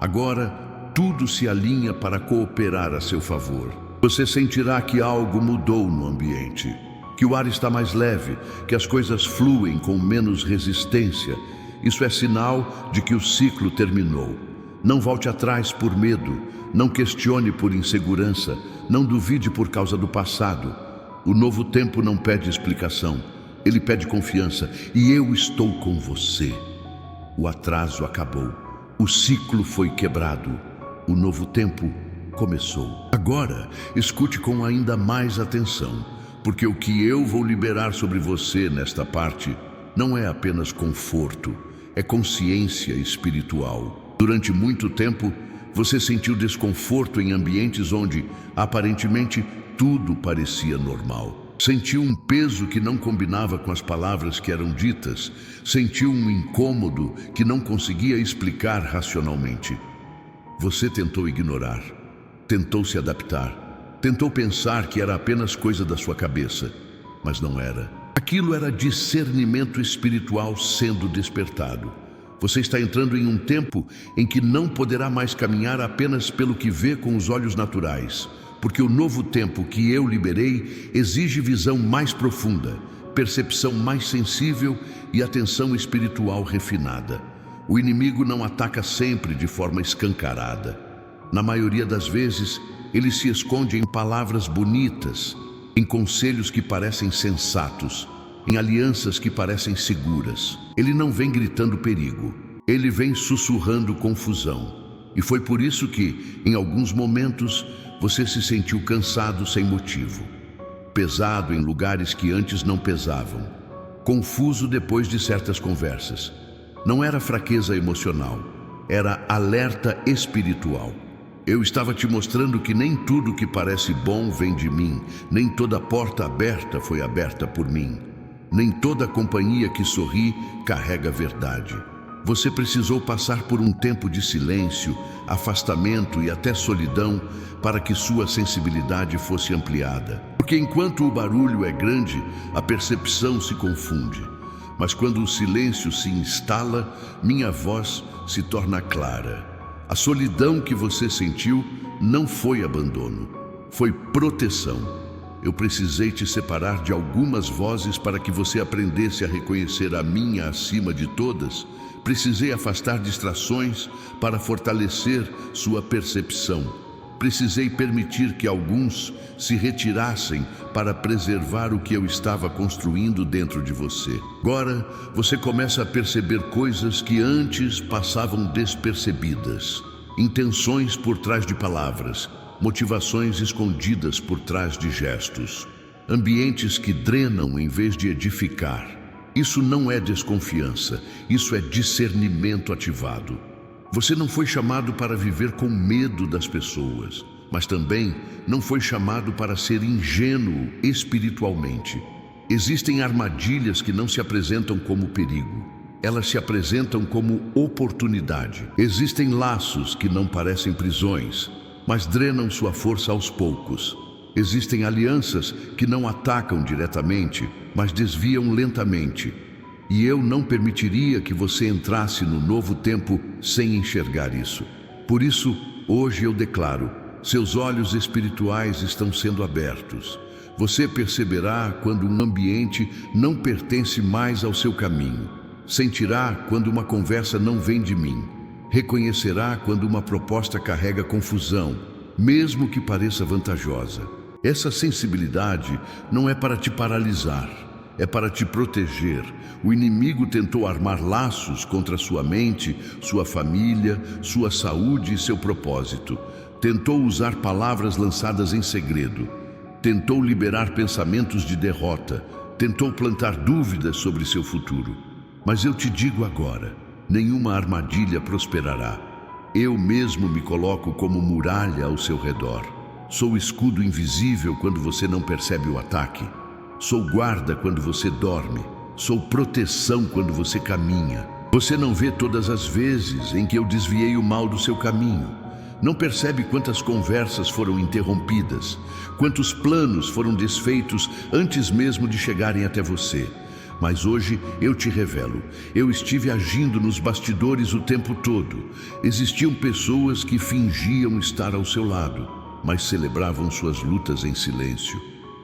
Agora, tudo se alinha para cooperar a seu favor. Você sentirá que algo mudou no ambiente, que o ar está mais leve, que as coisas fluem com menos resistência. Isso é sinal de que o ciclo terminou. Não volte atrás por medo, não questione por insegurança, não duvide por causa do passado. O novo tempo não pede explicação, ele pede confiança, e eu estou com você. O atraso acabou, o ciclo foi quebrado, o novo tempo começou. Agora, escute com ainda mais atenção, porque o que eu vou liberar sobre você nesta parte não é apenas conforto, é consciência espiritual. Durante muito tempo, você sentiu desconforto em ambientes onde, aparentemente, tudo parecia normal. Sentiu um peso que não combinava com as palavras que eram ditas. Sentiu um incômodo que não conseguia explicar racionalmente. Você tentou ignorar, tentou se adaptar, tentou pensar que era apenas coisa da sua cabeça, mas não era. Aquilo era discernimento espiritual sendo despertado. Você está entrando em um tempo em que não poderá mais caminhar apenas pelo que vê com os olhos naturais, porque o novo tempo que eu liberei exige visão mais profunda, percepção mais sensível e atenção espiritual refinada. O inimigo não ataca sempre de forma escancarada. Na maioria das vezes, ele se esconde em palavras bonitas, em conselhos que parecem sensatos, em alianças que parecem seguras. Ele não vem gritando perigo, ele vem sussurrando confusão. E foi por isso que, em alguns momentos, você se sentiu cansado sem motivo, pesado em lugares que antes não pesavam, confuso depois de certas conversas. Não era fraqueza emocional, era alerta espiritual. Eu estava te mostrando que nem tudo que parece bom vem de mim, nem toda porta aberta foi aberta por mim. Nem toda companhia que sorri carrega verdade. Você precisou passar por um tempo de silêncio, afastamento e até solidão para que sua sensibilidade fosse ampliada. Porque enquanto o barulho é grande, a percepção se confunde. Mas quando o silêncio se instala, minha voz se torna clara. A solidão que você sentiu não foi abandono, foi proteção. Eu precisei te separar de algumas vozes para que você aprendesse a reconhecer a minha acima de todas. Precisei afastar distrações para fortalecer sua percepção. Precisei permitir que alguns se retirassem para preservar o que eu estava construindo dentro de você. Agora, você começa a perceber coisas que antes passavam despercebidas. Intenções por trás de palavras, motivações escondidas por trás de gestos, ambientes que drenam em vez de edificar. Isso não é desconfiança, isso é discernimento ativado. Você não foi chamado para viver com medo das pessoas, mas também não foi chamado para ser ingênuo espiritualmente. Existem armadilhas que não se apresentam como perigo, elas se apresentam como oportunidade. Existem laços que não parecem prisões, mas drenam sua força aos poucos. Existem alianças que não atacam diretamente, mas desviam lentamente. E eu não permitiria que você entrasse no novo tempo sem enxergar isso. Por isso, hoje eu declaro, seus olhos espirituais estão sendo abertos. Você perceberá quando um ambiente não pertence mais ao seu caminho. Sentirá quando uma conversa não vem de mim. Reconhecerá quando uma proposta carrega confusão, mesmo que pareça vantajosa. Essa sensibilidade não é para te paralisar, é para te proteger. O inimigo tentou armar laços contra sua mente, sua família, sua saúde e seu propósito. Tentou usar palavras lançadas em segredo. Tentou liberar pensamentos de derrota. Tentou plantar dúvidas sobre seu futuro. Mas eu te digo agora, nenhuma armadilha prosperará. Eu mesmo me coloco como muralha ao seu redor. Sou escudo invisível quando você não percebe o ataque. Sou guarda quando você dorme. Sou proteção quando você caminha. Você não vê todas as vezes em que eu desviei o mal do seu caminho. Não percebe quantas conversas foram interrompidas, quantos planos foram desfeitos antes mesmo de chegarem até você. Mas hoje eu te revelo, eu estive agindo nos bastidores o tempo todo. Existiam pessoas que fingiam estar ao seu lado, mas celebravam suas lutas em silêncio.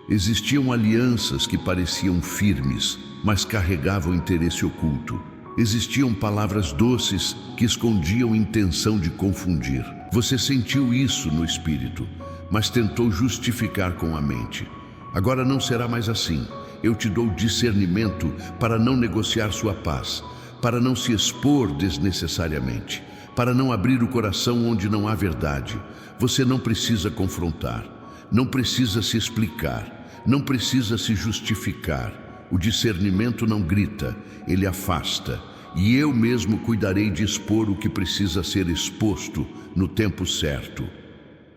Existiam alianças que pareciam firmes, mas carregavam interesse oculto. Existiam palavras doces que escondiam intenção de confundir. Você sentiu isso no espírito, mas tentou justificar com a mente. Agora não será mais assim. Eu te dou discernimento para não negociar sua paz, para não se expor desnecessariamente, para não abrir o coração onde não há verdade. Você não precisa confrontar, não precisa se explicar, não precisa se justificar. O discernimento não grita, ele afasta. E eu mesmo cuidarei de expor o que precisa ser exposto no tempo certo.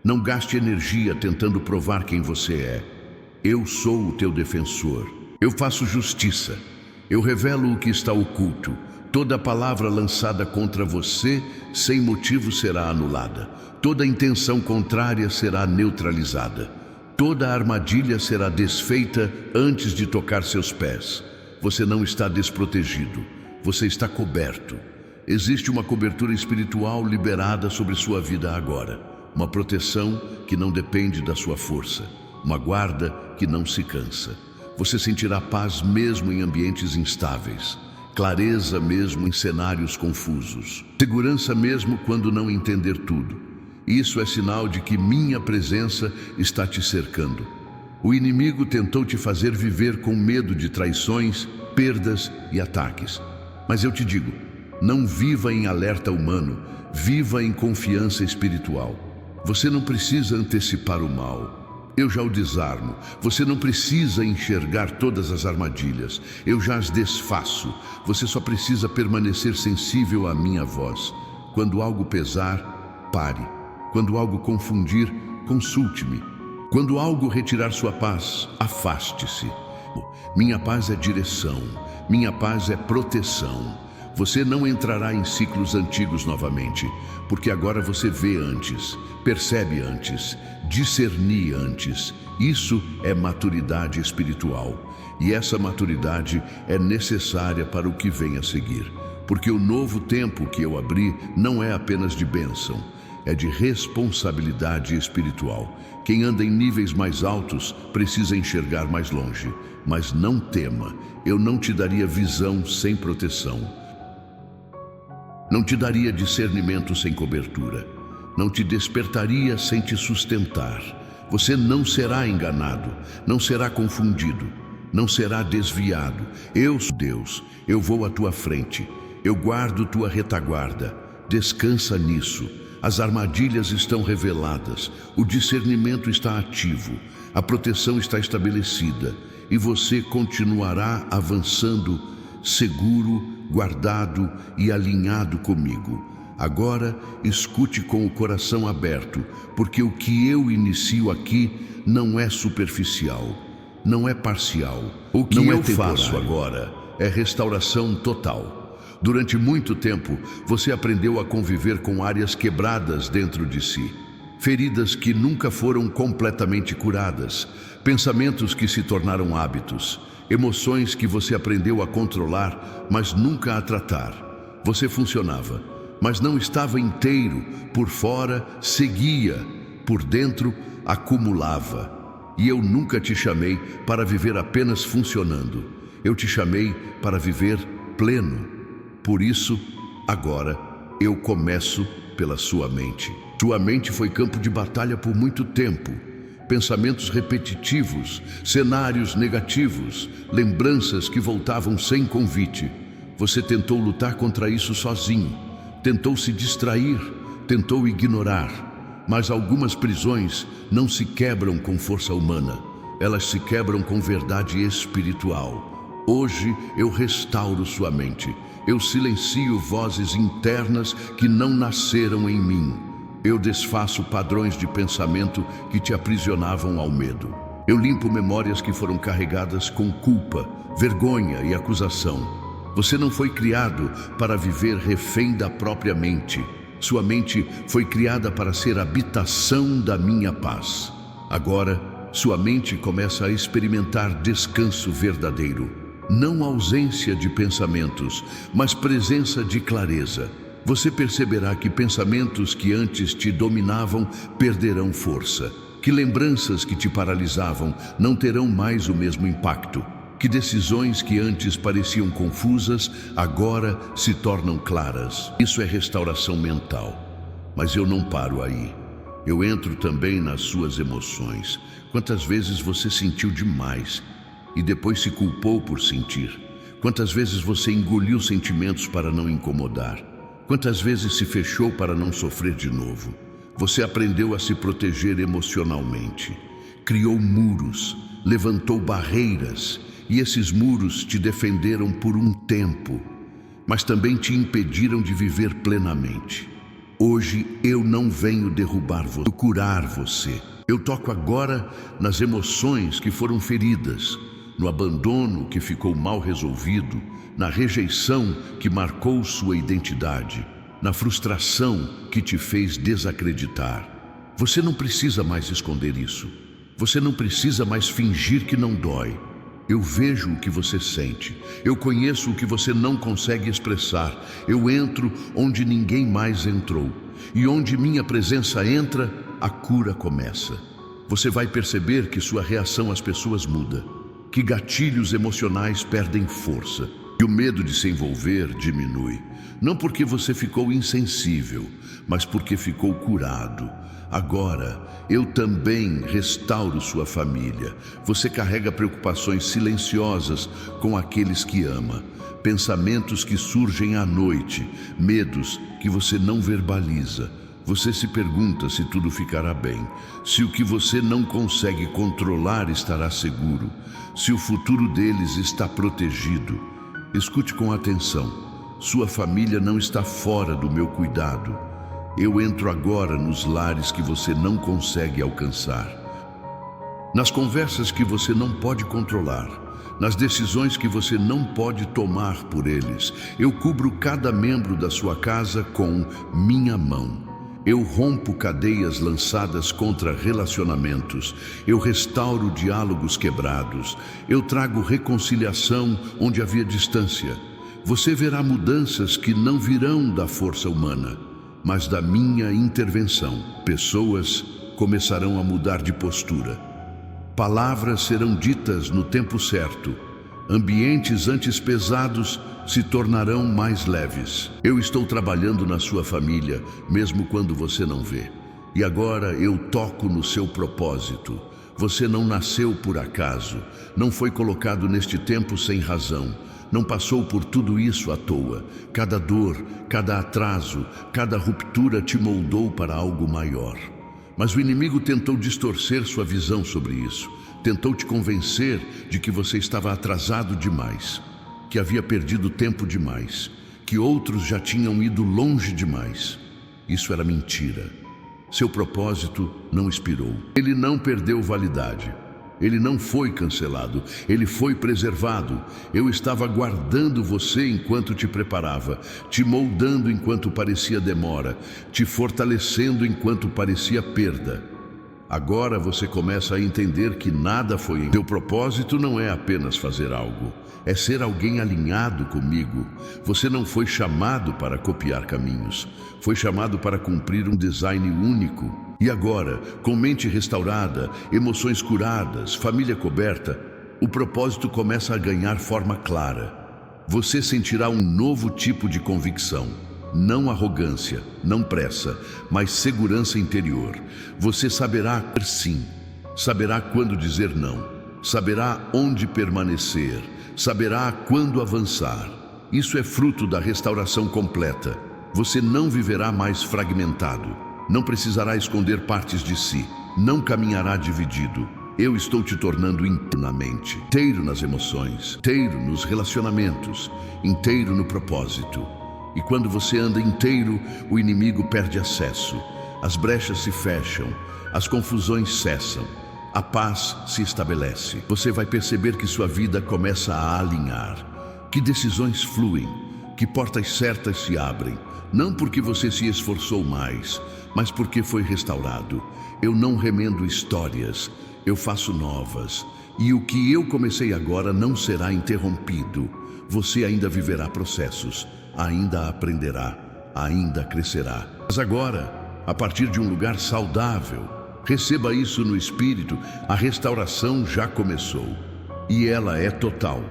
Não gaste energia tentando provar quem você é. Eu sou o teu defensor. Eu faço justiça. Eu revelo o que está oculto. Toda palavra lançada contra você, sem motivo, será anulada. Toda intenção contrária será neutralizada. Toda armadilha será desfeita antes de tocar seus pés. Você não está desprotegido. Você está coberto. Existe uma cobertura espiritual liberada sobre sua vida agora. Uma proteção que não depende da sua força. Uma guarda que não se cansa. Você sentirá paz mesmo em ambientes instáveis. Clareza mesmo em cenários confusos. Segurança mesmo quando não entender tudo. Isso é sinal de que minha presença está te cercando. O inimigo tentou te fazer viver com medo de traições, perdas e ataques. Mas eu te digo, não viva em alerta humano, viva em confiança espiritual. Você não precisa antecipar o mal. Eu já o desarmo. Você não precisa enxergar todas as armadilhas. Eu já as desfaço. Você só precisa permanecer sensível à minha voz. Quando algo pesar, pare. Quando algo confundir, consulte-me. Quando algo retirar sua paz, afaste-se. Minha paz é direção. Minha paz é proteção. Você não entrará em ciclos antigos novamente, porque agora você vê antes, percebe antes, discernir antes. Isso é maturidade espiritual. E essa maturidade é necessária para o que vem a seguir. Porque o novo tempo que eu abri não é apenas de bênção, é de responsabilidade espiritual. Quem anda em níveis mais altos precisa enxergar mais longe. Mas não tema, eu não te daria visão sem proteção. Não te daria discernimento sem cobertura. Não te despertaria sem te sustentar. Você não será enganado, não será confundido, não será desviado. Eu sou Deus, eu vou à tua frente, eu guardo tua retaguarda. Descansa nisso. As armadilhas estão reveladas, o discernimento está ativo, a proteção está estabelecida e você continuará avançando seguro, guardado e alinhado comigo. Agora, escute com o coração aberto, porque o que eu inicio aqui não é superficial, não é parcial. O que eu faço agora é restauração total. Durante muito tempo, você aprendeu a conviver com áreas quebradas dentro de si. Feridas que nunca foram completamente curadas, pensamentos que se tornaram hábitos, emoções que você aprendeu a controlar, mas nunca a tratar. Você funcionava, mas não estava inteiro. Por fora, seguia. Por dentro, acumulava. E eu nunca te chamei para viver apenas funcionando. Eu te chamei para viver pleno. Por isso, agora, eu começo pela sua mente. Sua mente foi campo de batalha por muito tempo. Pensamentos repetitivos, cenários negativos, lembranças que voltavam sem convite. Você tentou lutar contra isso sozinho, tentou se distrair, tentou ignorar. Mas algumas prisões não se quebram com força humana, elas se quebram com verdade espiritual. Hoje eu restauro sua mente, eu silencio vozes internas que não nasceram em mim. Eu desfaço padrões de pensamento que te aprisionavam ao medo. Eu limpo memórias que foram carregadas com culpa, vergonha e acusação. Você não foi criado para viver refém da própria mente. Sua mente foi criada para ser habitação da minha paz. Agora, sua mente começa a experimentar descanso verdadeiro. não ausência de pensamentos, mas presença de clareza. Você perceberá que pensamentos que antes te dominavam perderão força, que lembranças que te paralisavam não terão mais o mesmo impacto, que decisões que antes pareciam confusas agora se tornam claras. Isso é restauração mental. Mas eu não paro aí. Eu entro também nas suas emoções. Quantas vezes você sentiu demais e depois se culpou por sentir? Quantas vezes você engoliu sentimentos para não incomodar? Quantas vezes se fechou para não sofrer de novo? Você aprendeu a se proteger emocionalmente, criou muros, levantou barreiras, e esses muros te defenderam por um tempo, mas também te impediram de viver plenamente. Hoje eu não venho derrubar você, curar você. Eu toco agora nas emoções que foram feridas, no abandono que ficou mal resolvido, na rejeição que marcou sua identidade, na frustração que te fez desacreditar. Você não precisa mais esconder isso. Você não precisa mais fingir que não dói. Eu vejo o que você sente. Eu conheço o que você não consegue expressar. Eu entro onde ninguém mais entrou. E onde minha presença entra, a cura começa. Você vai perceber que sua reação às pessoas muda, que gatilhos emocionais perdem força, e o medo de se envolver diminui. Não porque você ficou insensível, mas porque ficou curado. Agora, eu também restauro sua família. Você carrega preocupações silenciosas com aqueles que ama, pensamentos que surgem à noite, medos que você não verbaliza. Você se pergunta se tudo ficará bem, se o que você não consegue controlar estará seguro, se o futuro deles está protegido. Escute com atenção. Sua família não está fora do meu cuidado. Eu entro agora nos lares que você não consegue alcançar, nas conversas que você não pode controlar, nas decisões que você não pode tomar por eles. Eu cubro cada membro da sua casa com minha mão. Eu rompo cadeias lançadas contra relacionamentos. Eu restauro diálogos quebrados. Eu trago reconciliação onde havia distância. Você verá mudanças que não virão da força humana, mas da minha intervenção. Pessoas começarão a mudar de postura. Palavras serão ditas no tempo certo. Ambientes antes pesados se tornarão mais leves. Eu estou trabalhando na sua família, mesmo quando você não vê. E agora eu toco no seu propósito. Você não nasceu por acaso, não foi colocado neste tempo sem razão. Não passou por tudo isso à toa. Cada dor, cada atraso, cada ruptura te moldou para algo maior. Mas o inimigo tentou distorcer sua visão sobre isso. Tentou te convencer de que você estava atrasado demais, que havia perdido tempo demais, que outros já tinham ido longe demais. Isso era mentira. Seu propósito não expirou. Ele não perdeu validade. Ele não foi cancelado, ele foi preservado. Eu estava guardando você enquanto te preparava, te moldando enquanto parecia demora, te fortalecendo enquanto parecia perda. Agora você começa a entender que nada foi em... Teu propósito não é apenas fazer algo, é ser alguém alinhado comigo. Você não foi chamado para copiar caminhos, foi chamado para cumprir um design único. E agora, com mente restaurada, emoções curadas, família coberta, o propósito começa a ganhar forma clara. Você sentirá um novo tipo de convicção. Não arrogância, não pressa, mas segurança interior. Você saberá sim, saberá quando dizer não, saberá onde permanecer, saberá quando avançar. Isso é fruto da restauração completa. Você não viverá mais fragmentado, não precisará esconder partes de si, não caminhará dividido. Eu estou te tornando internamente, inteiro nas emoções, inteiro nos relacionamentos, inteiro no propósito. E quando você anda inteiro, o inimigo perde acesso. As brechas se fecham, as confusões cessam, a paz se estabelece. Você vai perceber que sua vida começa a alinhar, que decisões fluem, que portas certas se abrem, não porque você se esforçou mais, mas porque foi restaurado. Eu não remendo histórias, eu faço novas. E o que eu comecei agora não será interrompido. Você ainda viverá processos, ainda aprenderá, ainda crescerá. Mas agora, a partir de um lugar saudável, receba isso no espírito, a restauração já começou. E ela é total.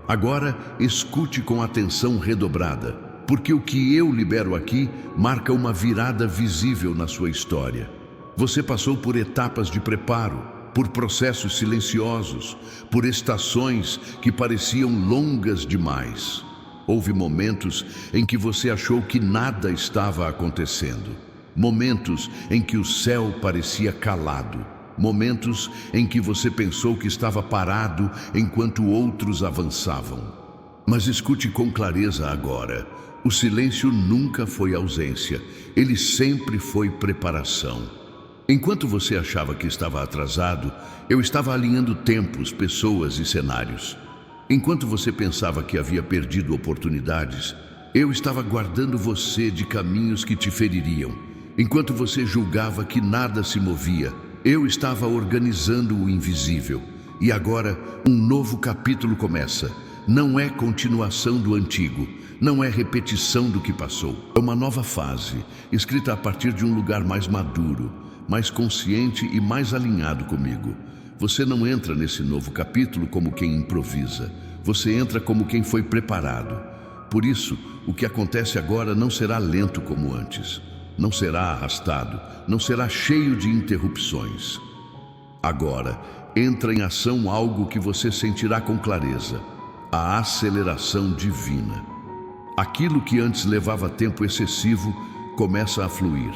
Agora, escute com atenção redobrada, porque o que eu libero aqui marca uma virada visível na sua história. Você passou por etapas de preparo, por processos silenciosos, por estações que pareciam longas demais. Houve momentos em que você achou que nada estava acontecendo. Momentos em que o céu parecia calado. Momentos em que você pensou que estava parado enquanto outros avançavam. Mas escute com clareza agora. O silêncio nunca foi ausência. Ele sempre foi preparação. Enquanto você achava que estava atrasado, eu estava alinhando tempos, pessoas e cenários. Enquanto você pensava que havia perdido oportunidades, eu estava guardando você de caminhos que te feririam. Enquanto você julgava que nada se movia, eu estava organizando o invisível. E agora, um novo capítulo começa. Não é continuação do antigo, não é repetição do que passou. É uma nova fase, escrita a partir de um lugar mais maduro, mais consciente e mais alinhado comigo. Você não entra nesse novo capítulo como quem improvisa. Você entra como quem foi preparado. Por isso, o que acontece agora não será lento como antes. Não será arrastado. Não será cheio de interrupções. Agora, entra em ação algo que você sentirá com clareza. A aceleração divina. Aquilo que antes levava tempo excessivo começa a fluir.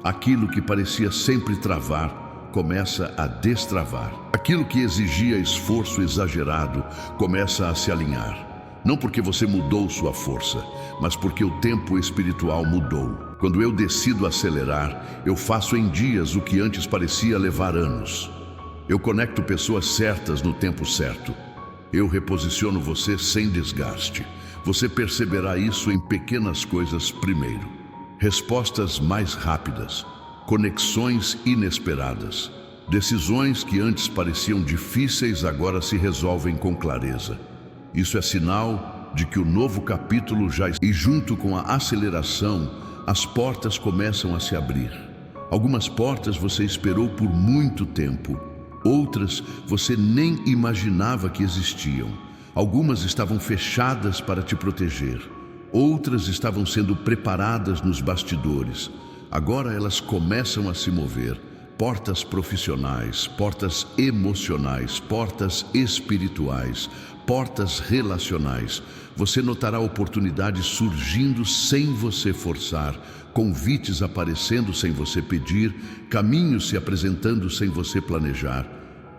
Aquilo que parecia sempre travar, começa a destravar. Aquilo que exigia esforço exagerado, começa a se alinhar. Não porque você mudou sua força, mas porque o tempo espiritual mudou. Quando eu decido acelerar, eu faço em dias o que antes parecia levar anos. Eu conecto pessoas certas no tempo certo. Eu reposiciono você sem desgaste. Você perceberá isso em pequenas coisas primeiro. Respostas mais rápidas, conexões inesperadas, decisões que antes pareciam difíceis agora se resolvem com clareza. Isso é sinal de que o novo capítulo já está. E junto com a aceleração, as portas começam a se abrir. Algumas portas você esperou por muito tempo, outras você nem imaginava que existiam. Algumas estavam fechadas para te proteger. Outras estavam sendo preparadas nos bastidores. Agora elas começam a se mover. Portas profissionais, portas emocionais, portas espirituais, portas relacionais. Você notará oportunidades surgindo sem você forçar, convites aparecendo sem você pedir, caminhos se apresentando sem você planejar.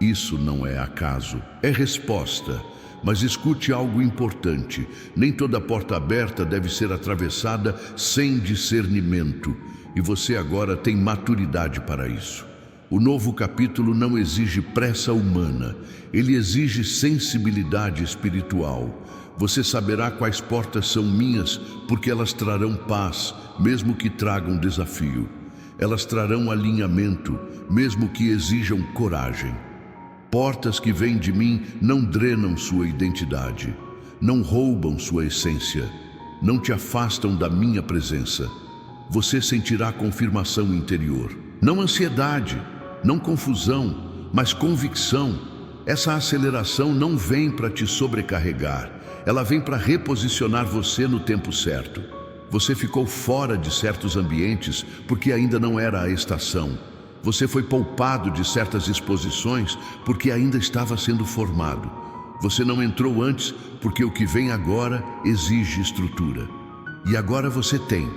Isso não é acaso, é resposta. Mas escute algo importante, nem toda porta aberta deve ser atravessada sem discernimento, e você agora tem maturidade para isso. O novo capítulo não exige pressa humana, ele exige sensibilidade espiritual. Você saberá quais portas são minhas, porque elas trarão paz, mesmo que tragam desafio. Elas trarão alinhamento, mesmo que exijam coragem. Portas que vêm de mim não drenam sua identidade, não roubam sua essência, não te afastam da minha presença. Você sentirá confirmação interior. Não ansiedade, não confusão, mas convicção. Essa aceleração não vem para te sobrecarregar, ela vem para reposicionar você no tempo certo. Você ficou fora de certos ambientes porque ainda não era a estação. Você foi poupado de certas exposições porque ainda estava sendo formado. Você não entrou antes porque o que vem agora exige estrutura. E agora você tem.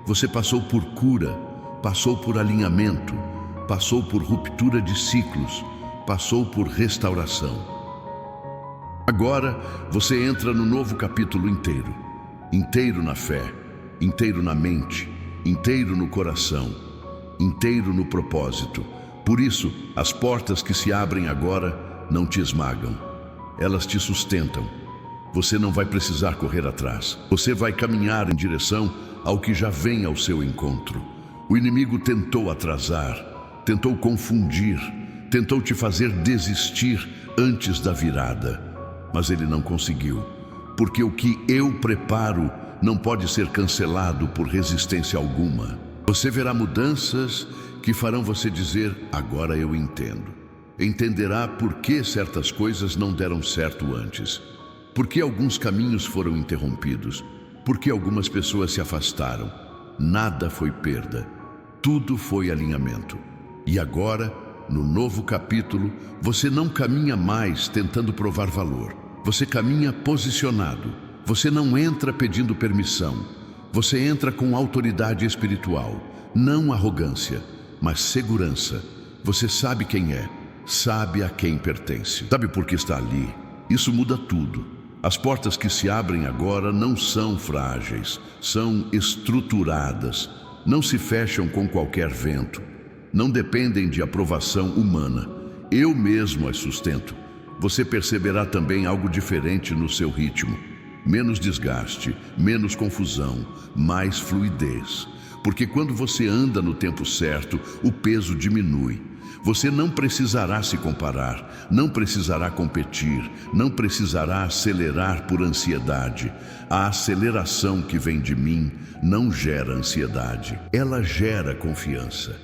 Você passou por cura, passou por alinhamento, passou por ruptura de ciclos, passou por restauração. Agora você entra no novo capítulo inteiro. Inteiro na fé, inteiro na mente, inteiro no coração, inteiro no propósito. Por isso, as portas que se abrem agora não te esmagam. Elas te sustentam. Você não vai precisar correr atrás. Você vai caminhar em direção ao que já vem ao seu encontro. O inimigo tentou atrasar, tentou confundir, tentou te fazer desistir antes da virada, mas ele não conseguiu, porque o que eu preparo não pode ser cancelado por resistência alguma. Você verá mudanças que farão você dizer: agora eu entendo. Entenderá por que certas coisas não deram certo antes, por que alguns caminhos foram interrompidos, por que algumas pessoas se afastaram. Nada foi perda, tudo foi alinhamento. E agora, no novo capítulo, você não caminha mais tentando provar valor. Você caminha posicionado. Você não entra pedindo permissão. Você entra com autoridade espiritual, não arrogância, mas segurança. Você sabe quem é, sabe a quem pertence. Sabe por que está ali? Isso muda tudo. As portas que se abrem agora não são frágeis, são estruturadas. Não se fecham com qualquer vento. Não dependem de aprovação humana. Eu mesmo as sustento. Você perceberá também algo diferente no seu ritmo. Menos desgaste, menos confusão, mais fluidez. Porque quando você anda no tempo certo, o peso diminui. Você não precisará se comparar, não precisará competir, não precisará acelerar por ansiedade. A aceleração que vem de mim não gera ansiedade, ela gera confiança.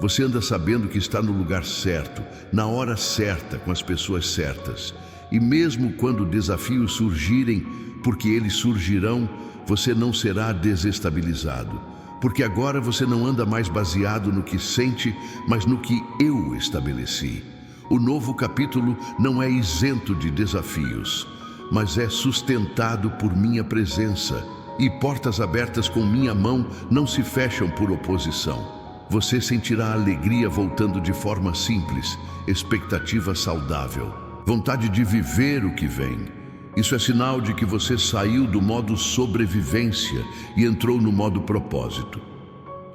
Você anda sabendo que está no lugar certo, na hora certa, com as pessoas certas. E mesmo quando desafios surgirem, porque eles surgirão, você não será desestabilizado. Porque agora você não anda mais baseado no que sente, mas no que eu estabeleci. O novo capítulo não é isento de desafios, mas é sustentado por minha presença. E portas abertas com minha mão não se fecham por oposição. Você sentirá alegria voltando de forma simples, expectativa saudável, vontade de viver o que vem. Isso é sinal de que você saiu do modo sobrevivência e entrou no modo propósito.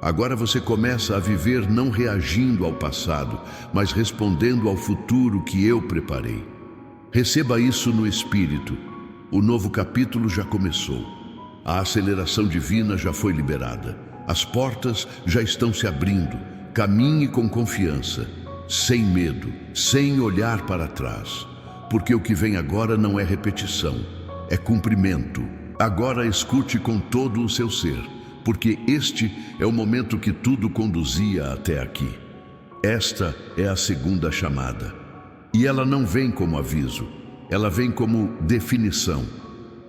Agora você começa a viver não reagindo ao passado, mas respondendo ao futuro que eu preparei. Receba isso no espírito. O novo capítulo já começou. A aceleração divina já foi liberada. As portas já estão se abrindo. Caminhe com confiança, sem medo, sem olhar para trás. Porque o que vem agora não é repetição, é cumprimento. Agora escute com todo o seu ser, porque este é o momento que tudo conduzia até aqui. Esta é a segunda chamada. E ela não vem como aviso, ela vem como definição.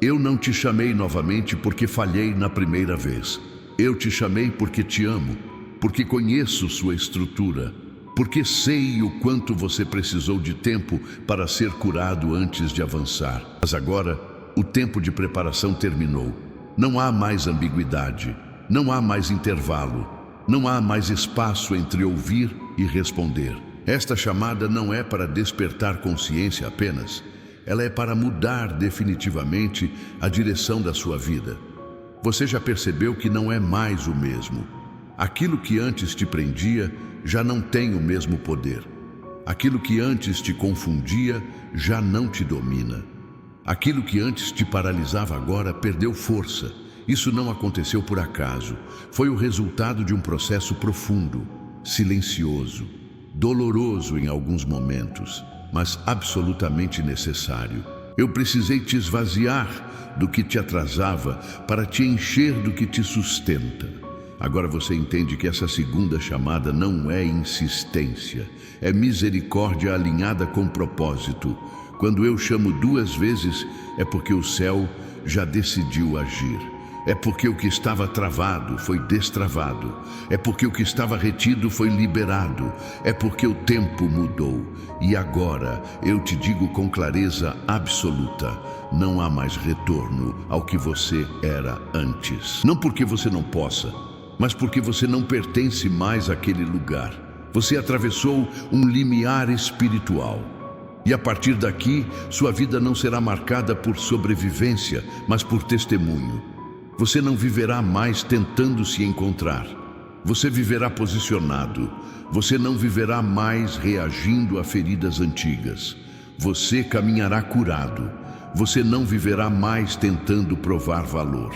Eu não te chamei novamente porque falhei na primeira vez. Eu te chamei porque te amo, porque conheço sua estrutura, porque sei o quanto você precisou de tempo para ser curado antes de avançar. Mas agora, o tempo de preparação terminou. Não há mais ambiguidade, não há mais intervalo, não há mais espaço entre ouvir e responder. Esta chamada não é para despertar consciência apenas, ela é para mudar definitivamente a direção da sua vida. Você já percebeu que não é mais o mesmo. Aquilo que antes te prendia já não tem o mesmo poder. Aquilo que antes te confundia já não te domina. Aquilo que antes te paralisava agora perdeu força. Isso não aconteceu por acaso. Foi o resultado de um processo profundo, silencioso, doloroso em alguns momentos, mas absolutamente necessário. Eu precisei te esvaziar do que te atrasava para te encher do que te sustenta. Agora você entende que essa segunda chamada não é insistência, é misericórdia alinhada com propósito. Quando eu chamo 2 vezes, é porque o céu já decidiu agir. É porque o que estava travado foi destravado. É porque o que estava retido foi liberado. É porque o tempo mudou. E agora eu te digo com clareza absoluta: não há mais retorno ao que você era antes. Não porque você não possa, mas porque você não pertence mais àquele lugar. Você atravessou um limiar espiritual. E a partir daqui, sua vida não será marcada por sobrevivência, mas por testemunho. Você não viverá mais tentando se encontrar. Você viverá posicionado. Você não viverá mais reagindo a feridas antigas. Você caminhará curado. Você não viverá mais tentando provar valor.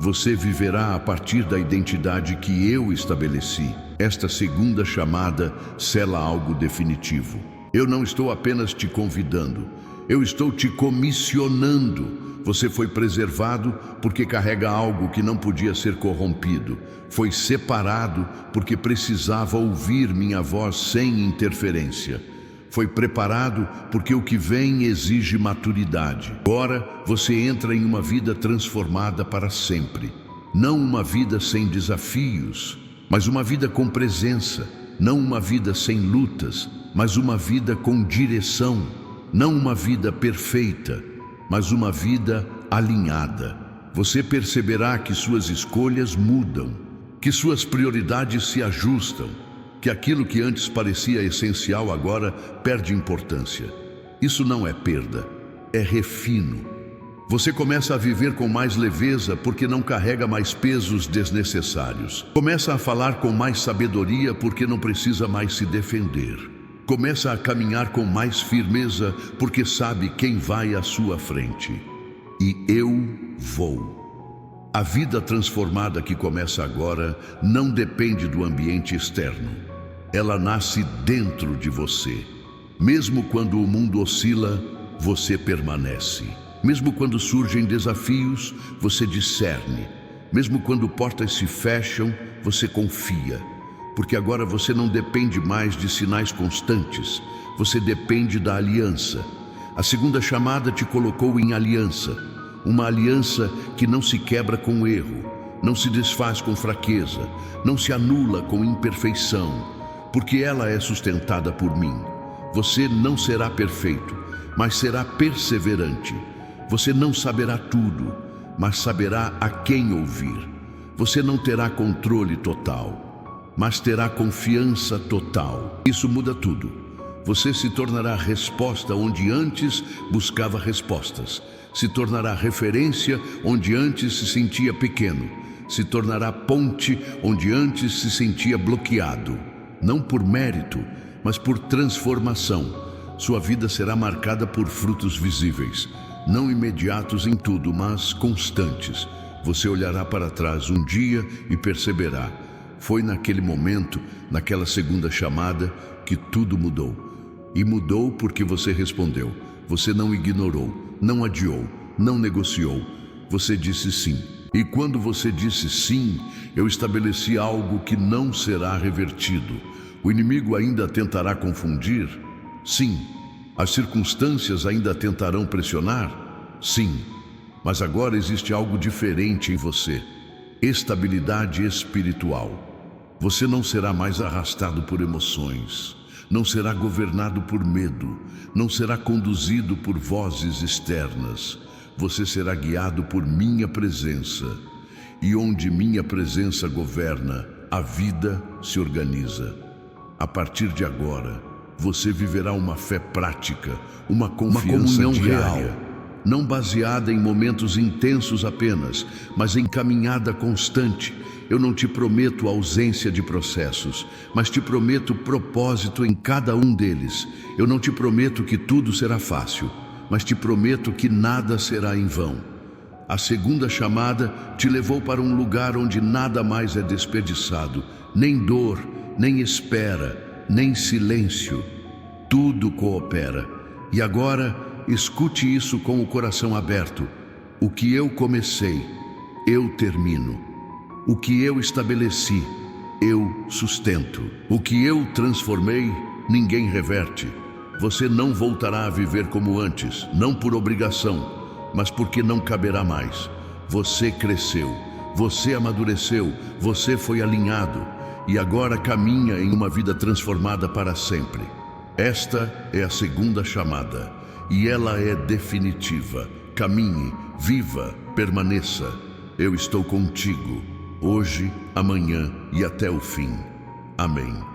Você viverá a partir da identidade que eu estabeleci. Esta segunda chamada sela algo definitivo. Eu não estou apenas te convidando, eu estou te comissionando. Você foi preservado porque carrega algo que não podia ser corrompido. Foi separado porque precisava ouvir minha voz sem interferência. Foi preparado porque o que vem exige maturidade. Agora você entra em uma vida transformada para sempre. Não uma vida sem desafios, mas uma vida com presença. Não uma vida sem lutas, mas uma vida com direção. Não uma vida perfeita, mas uma vida alinhada. Você perceberá que suas escolhas mudam, que suas prioridades se ajustam, que aquilo que antes parecia essencial agora perde importância. Isso não é perda, é refino. Você começa a viver com mais leveza porque não carrega mais pesos desnecessários. Começa a falar com mais sabedoria porque não precisa mais se defender. Começa a caminhar com mais firmeza porque sabe quem vai à sua frente. E eu vou. A vida transformada que começa agora não depende do ambiente externo. Ela nasce dentro de você. Mesmo quando o mundo oscila, você permanece. Mesmo quando surgem desafios, você discerne. Mesmo quando portas se fecham, você confia. Porque agora você não depende mais de sinais constantes, você depende da aliança. A segunda chamada te colocou em aliança, uma aliança que não se quebra com erro, não se desfaz com fraqueza, não se anula com imperfeição, porque ela é sustentada por mim. Você não será perfeito, mas será perseverante. Você não saberá tudo, mas saberá a quem ouvir. Você não terá controle total, mas terá confiança total. Isso muda tudo. Você se tornará resposta onde antes buscava respostas. Se tornará referência onde antes se sentia pequeno. Se tornará ponte onde antes se sentia bloqueado. Não por mérito, mas por transformação. Sua vida será marcada por frutos visíveis. Não imediatos em tudo, mas constantes. Você olhará para trás um dia e perceberá. Foi naquele momento, naquela segunda chamada, que tudo mudou. E mudou porque você respondeu. Você não ignorou, não adiou, não negociou. Você disse sim. E quando você disse sim, eu estabeleci algo que não será revertido. O inimigo ainda tentará confundir? Sim. As circunstâncias ainda tentarão pressionar? Sim. Mas agora existe algo diferente em você. Estabilidade espiritual. Você não será mais arrastado por emoções, não será governado por medo, não será conduzido por vozes externas. Você será guiado por minha presença. E onde minha presença governa, a vida se organiza. A partir de agora, você viverá uma fé prática, uma comunhão diária, não baseada em momentos intensos apenas, mas em caminhada constante. Eu não te prometo ausência de processos, mas te prometo propósito em cada um deles. Eu não te prometo que tudo será fácil, mas te prometo que nada será em vão. A segunda chamada te levou para um lugar onde nada mais é desperdiçado, nem dor, nem espera, nem silêncio. Tudo coopera. E agora, escute isso com o coração aberto. O que eu comecei, eu termino. O que eu estabeleci, eu sustento. O que eu transformei, ninguém reverte. Você não voltará a viver como antes, não por obrigação, mas porque não caberá mais. Você cresceu, você amadureceu, você foi alinhado e agora caminha em uma vida transformada para sempre. Esta é a segunda chamada e ela é definitiva. Caminhe, viva, permaneça. Eu estou contigo, hoje, amanhã e até o fim. Amém.